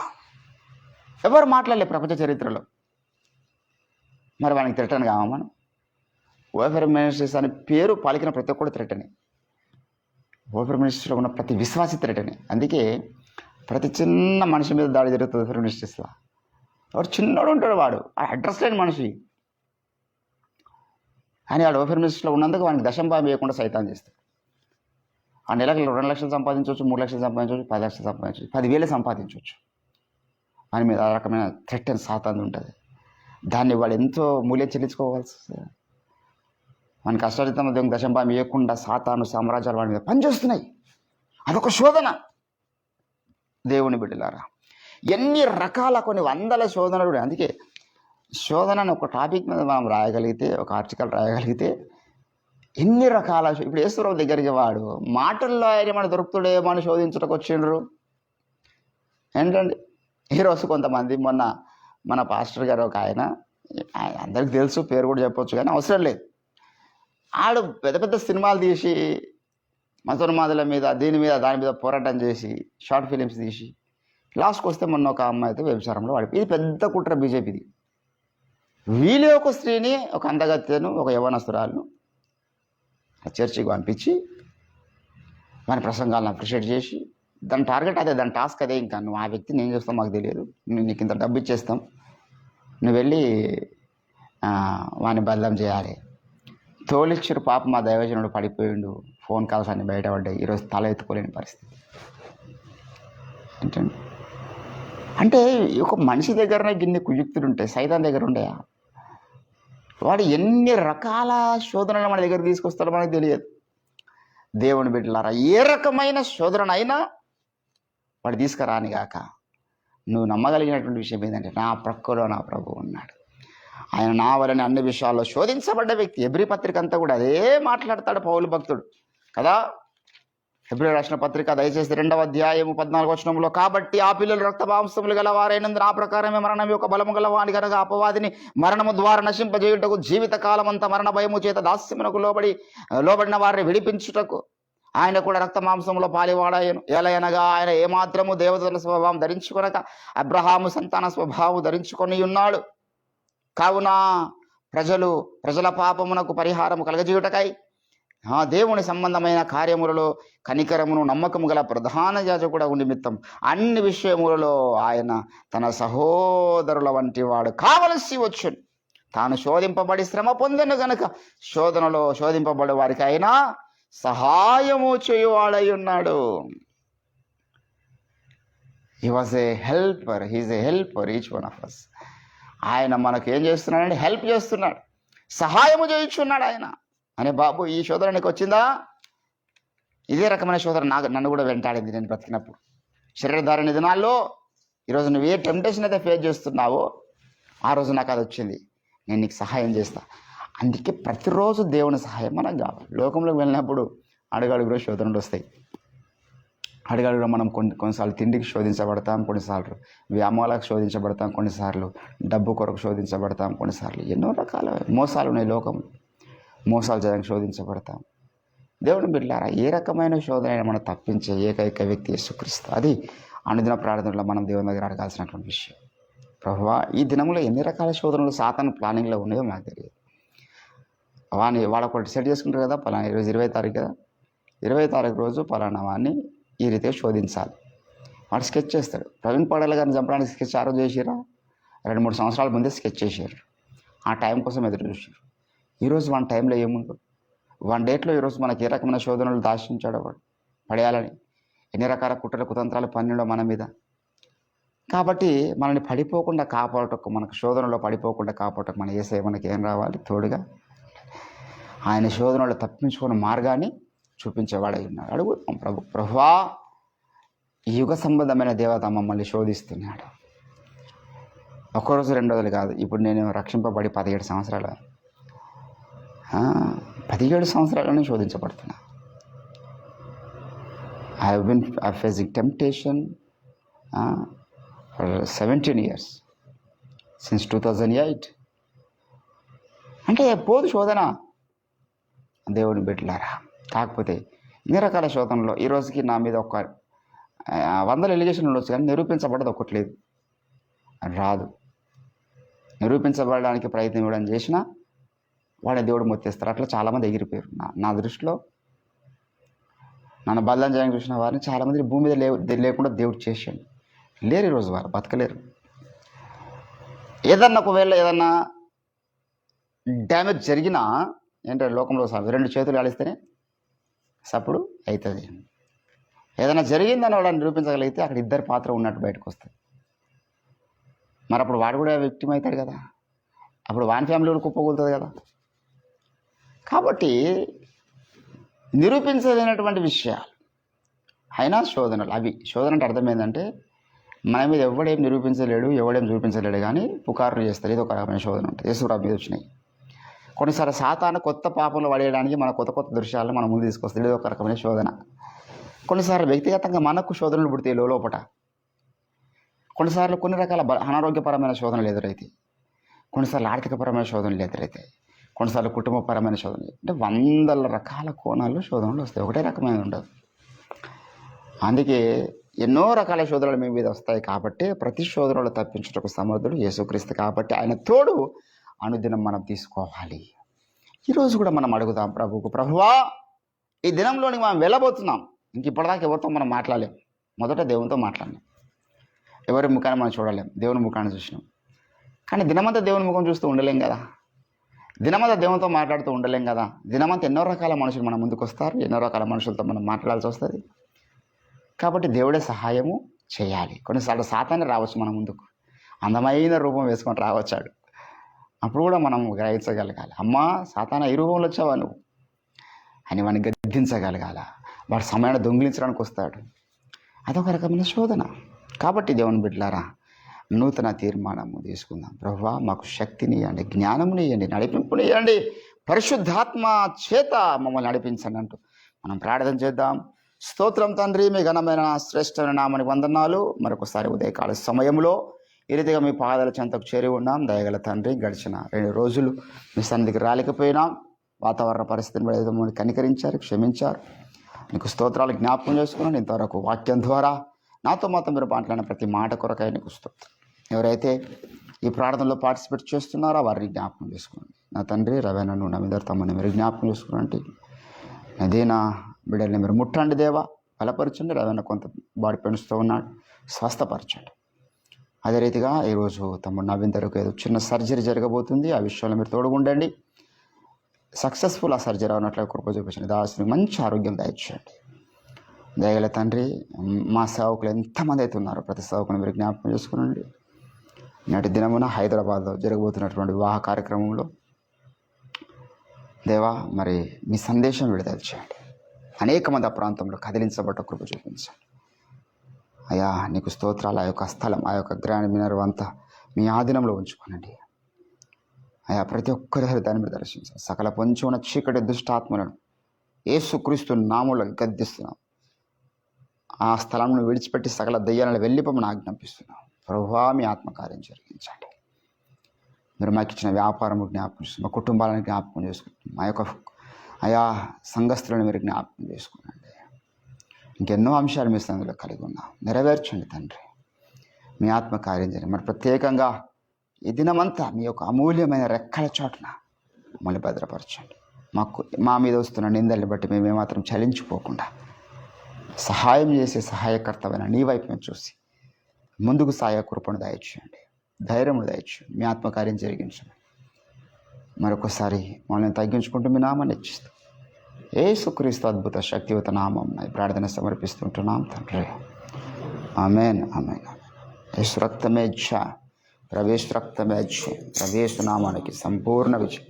A: ఎవరు మాట్లాడలే ప్రపంచ చరిత్రలో. మరి వానికి థ్రెటన్ కావా మనం? ఓఫీర్ మినిస్ట్రీస్ అనే పేరు పలికిన ప్రతి ఒక్కడు థ్రెటనే. ఓఫీర్ మినిస్ట్రీస్లో ఉన్న ప్రతి విశ్వాసి థ్రెటనే. అందుకే ప్రతి చిన్న మనిషి మీద దాడి జరుగుతుంది ఓఫీర్ మినిస్ట్రీస్లో. వాడు చిన్నోడు ఉంటాడు, వాడు అడ్రస్ లేని మనిషి అని వాడు ఓఫీర్ మినిస్ట్రీలో ఉన్నందుకు వానికి దశంభాగం వేయకుండా సైతాన్ చేస్తాడు. ఆ నెలకు 2 లక్షలు సంపాదించవచ్చు, 3 లక్షలు సంపాదించవచ్చు, 10 లక్షలు సంపాదించవచ్చు, 10,000 సంపాదించవచ్చు. వాని మీద ఆ రకమైన థ్రెట్ అని సాతాన్ ఉంటుంది. దాన్ని వాడు ఎంతో మూల్యం చెల్లించుకోవాల్సి, మన కష్టార్జితం దశంభాగం వేయకుండా సాతాను సామ్రాజ్యాలు వాడి మీద పనిచేస్తున్నాయి. అదొక శోధన. దేవుని బిడ్డలారా, ఎన్ని రకాల కొన్ని వందల శోధనలు కూడా. అందుకే శోధన అని ఒక టాపిక్ మీద మనం రాయగలిగితే, ఒక ఆర్టికల్ రాయగలిగితే ఎన్ని రకాల ఇప్పుడు యేసురావు దగ్గరికి వాడు మాటల్లో ఆయన మన దొరుకుతాడేమో అని శోధించడానికి వచ్చిండ్రు. ఏంటండి ఈరోజు కొంతమంది మొన్న మన పాస్టర్ గారు ఒక ఆయన అందరికి తెలుసు, పేరు కూడా చెప్పొచ్చు కానీ అవసరం లేదు, ఆడు పెద్ద పెద్ద సినిమాలు తీసి మతోన్మాదుల మీద దీని మీద దాని మీద పోరాటం చేసి షార్ట్ ఫిలిమ్స్ తీసి లాస్ట్కి వస్తే మొన్న ఒక అమ్మాయి అయితే వ్యభిచారంలో వాడి. ఇది పెద్ద కుట్ర బీజేపీది. వీళ్ళే ఒక స్త్రీని, ఒక అందగత్తెను, ఒక యవ్వనస్తురాలను చర్చికి పంపించి వాని ప్రసంగాలను అప్రిషియేట్ చేసి దాని టార్గెట్ అదే, దాని టాస్క్ అదే. ఇంకా నువ్వు ఆ వ్యక్తిని ఏం చేస్తావు మాకు తెలియదు, నీకు ఇంత డబ్బు ఇచ్చేస్తాం, నువ్వు వెళ్ళి వాని బదలం చేయాలి. తోలిచ్చారు పాప, మా దైవజనుడు పడిపోయిండు, ఫోన్ కాల్స్ అన్ని బయటపడ్డాయి, ఈరోజు తల ఎత్తుకోలేని పరిస్థితి. ఏంటండి అంటే ఒక మనిషి దగ్గరనే గిన్ని కుయుక్తులు ఉంటాయి, సైతాన్ దగ్గర ఉండయా? వాడు ఎన్ని రకాల శోధనలు మన దగ్గర తీసుకొస్తాడో మనకు తెలియదు. దేవుని బిడ్డలారా, ఏ రకమైన శోధనైనా వాడు తీసుకురాని గాక నువ్వు నమ్మగలిగినటువంటి విషయం ఏంటంటే నా ప్రక్కలో నా ప్రభువు ఉన్నాడు, ఆయన నా వలన అన్ని విషయాల్లో శోధించబడ్డ వ్యక్తి. హెబ్రీ పత్రిక అంతా కూడా అదే మాట్లాడతాడు పౌలు భక్తుడు కదా. హెబ్రీ రాసిన పత్రిక దయచేసి 2వ అధ్యాయము 14వ వచనంలో, కాబట్టి ఆ పిల్లలు రక్త మాంసములు గలవారైనందు ఆ ప్రకారమే మరణం యొక్క బలము గలవాని కనుక అపవాదిని మరణము ద్వారా నశింపజేయుటకు జీవితకాలం అంతా మరణ భయము చేత దాస్యమునకు లోబడిన వారిని విడిపించుటకు ఆయన కూడా రక్త మాంసంలో పాలివాడాయను. ఎలయనగా ఆయన ఏమాత్రము దేవతల స్వభావం ధరించుకొనక అబ్రహాము సంతాన స్వభావం ధరించుకొని ఉన్నాడు. కావున ప్రజల పాపమునకు పరిహారము కలగజేయుటకై దేవుని సంబంధమైన కార్యములలో కనికరమును నమ్మకము గల ప్రధాన యాజకుడు నిమిత్తం అన్ని విషయములలో ఆయన తన సహోదరుల వంటి వాడు కావలసి వచ్చును. తాను శోధింపబడి శ్రమ పొందను గనుక శోధనలో శోధింపబడే వారికి అయినా సహాయము చేయువాడై ఉన్నాడు. He was a helper, he is a help for each one of us. ఆయన మనకు ఏం చేస్తున్నాడంటే హెల్ప్ చేస్తున్నాడు, సహాయము చేయించున్నాడు ఆయన. అనే బాబు ఈ శోధన నీకు వచ్చిందా? ఇదే రకమైన శోధన నన్ను కూడా వెంటాడింది నేను బ్రతికినప్పుడు. శరీరధారణ దినాల్లో ఈరోజు నువ్వు ఏ టెంప్టేషన్ అయితే ఫేస్ చేస్తున్నావో ఆ రోజు నాకు అది వచ్చింది, నేను నీకు సహాయం చేస్తా. అందుకే ప్రతిరోజు దేవుని సహాయం మనకు కావాలి. లోకంలోకి వెళ్ళినప్పుడు అడుగడుగులో శోధనలు వస్తాయి. అడుగడుగులో మనం కొన్నిసార్లు తిండికి శోధించబడతాం, కొన్నిసార్లు వ్యామోహాలకు శోధించబడతాం, కొన్నిసార్లు డబ్బు కొరకు శోధించబడతాం, కొన్నిసార్లు ఎన్నో రకాల మోసాలు ఉన్నాయి లోకంలో, మోసాలు చేయడానికి శోధించబడతాం. దేవుని బిడ్డలారా, ఏ రకమైన శోధన మనం తప్పించే ఏకైక వ్యక్తి యేసుక్రీస్తు. అది అనుదిన ప్రార్థనలో మనం దేవుని దగ్గర అడగాల్సినటువంటి విషయం. ప్రభువా, ఈ దినంలో ఎన్ని రకాల శోధనలు సాతాను ప్లానింగ్లో ఉన్నాయో నాకు తెలియదు. వాడు ఒకటి సెట్ చేసుకుంటారు కదా, పలానా ఈరోజు 20వ తారీఖు కదా, 20వ తారీఖు రోజు పలానా వాడిని ఈ రీతిగా శోధించాలి. వాడు స్కెచ్ చేస్తాడు. ప్రవీణ్ పడేల గారిని చంపడానికి స్కెచ్ ఆ రోజు చేసిరా, 2-3 సంవత్సరాల ముందే స్కెచ్ చేశారు. ఆ టైం కోసం ఎదురు చూసారు. ఈరోజు వాడి టైంలో ఏముందో, వాడి డేట్లో ఈరోజు మనకి ఏ రకమైన శోధనలు దాచించాడో వాడు పడేయాలని, ఎన్ని రకాల కుట్రల కుతంత్రాలు పన్నెండో మన మీద. కాబట్టి మనల్ని పడిపోకుండా కాపాడటకు, మనకు శోధనలో పడిపోకుండా కాపాడటకు మన యేసయ్య మనకి ఏం రావాలి? తోడుగా ఆయన శోధనలో తప్పించుకున్న మార్గాన్ని చూపించేవాడై ఉన్నాడు. అడుగుతాం ప్రభువా, ఈ యుగ సంబంధమైన దేవత మమ్మల్ని శోధిస్తున్నాడు. ఒక్కరోజు 2 రోజులు కాదు. ఇప్పుడు నేను రక్షింపబడి 17 సంవత్సరాలు, 17 సంవత్సరాలనే శోధించబడుతున్నా. I have been facing temptation for 17 years since 2008. అంటే పోదు శోధన దేవుని బిడ్డలారా. కాకపోతే ఇన్ని రకాల శోధనలో ఈ రోజుకి నా మీద ఒక 100 ఎలిగేషన్ ఉండొచ్చు, కానీ నిరూపించబడదు ఒకటి లేదు, రాదు. నిరూపించబడడానికి ప్రయత్నం ఇవ్వడం చేసినా వాడే దేవుడు మొత్తేస్తారు. అట్లా చాలామంది ఎగిరిపోయారు. నా దృష్టిలో నన్ను బలం చేయడానికి చూసిన వారిని చాలామంది భూమి మీద లేకుండా దేవుడు చేసాడు. లేరు ఈరోజు, వారు బతకలేరు. ఒకవేళ ఏదన్నా డ్యామేజ్ జరిగినా ఏంటంటే లోకంలో 2 చేతులు ఆడిస్తేనే సప్పుడు అవుతుంది. ఏదైనా జరిగిందని వాడు నిరూపించగలిగితే అక్కడ 2 పాత్ర ఉన్నట్టు బయటకు వస్తుంది. మరి అప్పుడు వాడు కూడా విక్టిమ్ అవుతాడు కదా, అప్పుడు వాని ఫ్యామిలీ కుప్పకూలుతుంది కదా. కాబట్టి నిరూపించలేనటువంటి విషయాలు అయినా శోధనలు, అవి శోధన అంటే అర్థం ఏంటంటే మన మీద ఎవడేం నిరూపించలేడు, ఎవడేం చూపించలేడు, కానీ పుకారులు చేస్తారు. ఇది ఒక రకమైన శోధన ఉంటుంది. యేసుప్రభు మీద వచ్చినాయి. కొన్నిసార్లు సాతాను కొత్త పాపంలో పడేయడానికి మన కొత్త కొత్త దృశ్యాలను మన ముందు తీసుకొస్తుంది. ఇది ఒక రకమైన శోధన. కొన్నిసార్లు వ్యక్తిగతంగా మనకు శోధనలు పుడతాయి లోపట. కొన్నిసార్లు కొన్ని రకాల అనారోగ్యపరమైన శోధనలు ఎదురైతాయి. కొన్నిసార్లు ఆర్థికపరమైన శోధనలు ఎదురైతాయి. కొన్నిసార్లు కుటుంబపరమైన శోధనలు. అంటే వందల రకాల కోణాల్లో శోధనలు వస్తాయి. ఒకటే రకమైన ఉండదు. అందుకే ఎన్నో రకాల శోధనలు మీ మీద వస్తాయి. కాబట్టి ప్రతి శోధనలు తప్పించుటకు సమర్థుడు యేసుక్రీస్తు. కాబట్టి ఆయన తోడు అనుదినం మనం తీసుకోవాలి. ఈరోజు కూడా మనం అడుగుదాం ప్రభువుకు, ప్రభువా ఈ దినంలోని మనం వెళ్ళబోతున్నాం. ఇంక ఇప్పటిదాకా ఎవరితో మనం మాట్లాడలేం. మొదట దేవునితో మాట్లాడినాం. ఎవరి ముఖాన్ని మనం చూడలేం, దేవుని ముఖాన్ని చూసినాం. కానీ దినమంతా దేవుని ముఖం చూస్తూ ఉండలేం కదా. దినమంతా దేవునితో మాట్లాడుతూ ఉండలేం కదా. దినమంతా ఎన్నో రకాల మనుషులు మన ముందుకు వస్తారు. ఎన్నో రకాల మనుషులతో మనం మాట్లాడాల్సి వస్తుంది. కాబట్టి దేవుడే సహాయము చేయాలి. కొన్నిసార్లు సాతానే రావచ్చు మన ముందుకు, అందమైన రూపం వేసుకొని రావచ్చాడు. అప్పుడు కూడా మనం గ్రహించగలగాలి, అమ్మా సాతానా ఈ రూపంలో వచ్చావా నువ్వు అని వాడిని గద్దించగలగాల. వాడు సమయాన్ని దొంగిలించడానికి వస్తాడు. అదొక రకమైన శోధన. కాబట్టి దేవుని బిడ్డలారా, నూతన తీర్మానము తీసుకుందాం. ప్రభువా మాకు శక్తిని ఇవ్వండి, జ్ఞానముని ఇవ్వండి, నడిపింపుని ఇవ్వండి, పరిశుద్ధాత్మ చేత మమ్మల్ని నడిపించండి అంటూ మనం ప్రార్థన చేద్దాం. స్తోత్రం తండ్రి, మీ ఘనమైన శ్రేష్టమైన నామని వందనాలు. మరొకసారి ఉదయకాల సమయంలో ఈ రీతిగా మీ పాదాల చెంతకు చేరి ఉన్నాం. దయగల తండ్రి, గడిచిన 2 రోజులు మీ సన్నిధికి రాలేకపోయినాం. వాతావరణ పరిస్థితిని బట్టి మమ్మల్ని కనికరించారు, క్షమించారు. నీకు స్తోత్రాలు జ్ఞాపకం చేసుకున్నాను. ఇంతవరకు వాక్యం ద్వారా నాతో మాత్రం మీరు మాట్లాడిన ప్రతి మాట కొరకై నీకు స్తోత్రం. ఎవరైతే ఈ ప్రార్థనలో పార్టిసిపేట్ చేస్తున్నారో వారిని జ్ఞాపకం చేసుకోండి. నా తండ్రి రవేణను నవీందర్ తమ్మని మీరు జ్ఞాపకం చేసుకున్నట్టు నదీనా బిడ్డల్ని మీరు ముట్టండి దేవా, బలపరచండి. రవేణ కొంత బాడీ పెయిన్స్తో ఉన్నాడు, స్వస్థపరచండి. అదే రీతిగా ఈరోజు తమ్ముడు నవీందర్కు ఏదో చిన్న సర్జరీ జరగబోతుంది. ఆ విషయంలో మీరు తోడుగుండండి. సక్సెస్ఫుల్ ఆ సర్జరీ అవునట్లు కృప చూపించండి. దాసుని మంచి ఆరోగ్యం దయచేయండి. దయగల తండ్రి, మా సేవకులు ఎంతమంది అయితే ఉన్నారో ప్రతి సేవకుని మీరు జ్ఞాపకం చేసుకునండి. నేటి దినమున హైదరాబాద్లో జరగబోతున్నటువంటి వివాహ కార్యక్రమంలో దేవా మరి మీ సందేశం విడుదల చేయండి. అనేక మంది ఆ ప్రాంతంలో కదిలించబడ్డ కృప చూపించండి. అయ్యా నీకు స్తోత్రాలు. ఆ యొక్క స్థలం, ఆ యొక్క గ్రాండ్ మినర్ అంతా మీ ఆధీనంలో ఉంచుకోనండి. అయ్యా ప్రతి ఒక్కరి హృదయాన్ని మీరు దర్శించాలి. సకల పొంచి ఉన్న చీకటి దుష్టాత్మలను యేసుక్రీస్తు నామములో గద్దిస్తున్నాం. ఆ స్థలంను విడిచిపెట్టి సకల దయ్యాలను వెళ్ళిపోమని ఆజ్ఞాపిస్తున్నాం. ప్రభువా మీ ఆత్మకార్యం జరిగించండి. మీరు మాకు ఇచ్చిన వ్యాపారం జ్ఞాపకం చేసుకుని, మా కుటుంబాలను జ్ఞాపకం చేసుకుంటున్నాం. మా యొక్క అయా సంఘస్థులను మీరు జ్ఞాపకం చేసుకునండి. ఇంకెన్నో అంశాలు మీ సందులో కలిగి ఉన్నాం. నెరవేర్చండి తండ్రి. మీ ఆత్మకార్యం జరిగి మరి ప్రత్యేకంగా ఈ దినమంతా మీ యొక్క అమూల్యమైన రెక్కల చోటున మమ్మల్ని భద్రపరచండి. మా మీద వస్తున్న నిందల్ని బట్టి మేమేమాత్రం చలించిపోకుండా సహాయం చేసే సహాయకర్తమైన నీ వైపు మేము చూసి ముందుకు సాయ కృపను దయచేయండి, ధైర్యమును దయచేయండి. మీ ఆత్మకార్యం జరిగించండి. మరొకసారి మమ్మల్ని తగ్గించుకుంటూ మీ నామాన్ని హెచ్చిస్తాం. యేసుక్రీస్తు అద్భుత శక్తివంత నామం ప్రార్థన సమర్పిస్తుంటున్నాం తండ్రి. ఆమేన్, ఆమేన్. యేసు రక్తమే ఇచ్చా, ప్రవేశ రక్తమే ఇచ్చా. ప్రవేశ నామానికి సంపూర్ణ విజయం.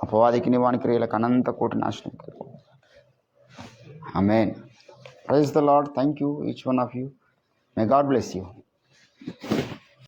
A: అపవాదికి నివాని క్రియలకు అనంత కోటి నాశనం. ఆమేన్. Praise the Lord. Thank you, each one of you. May God bless you.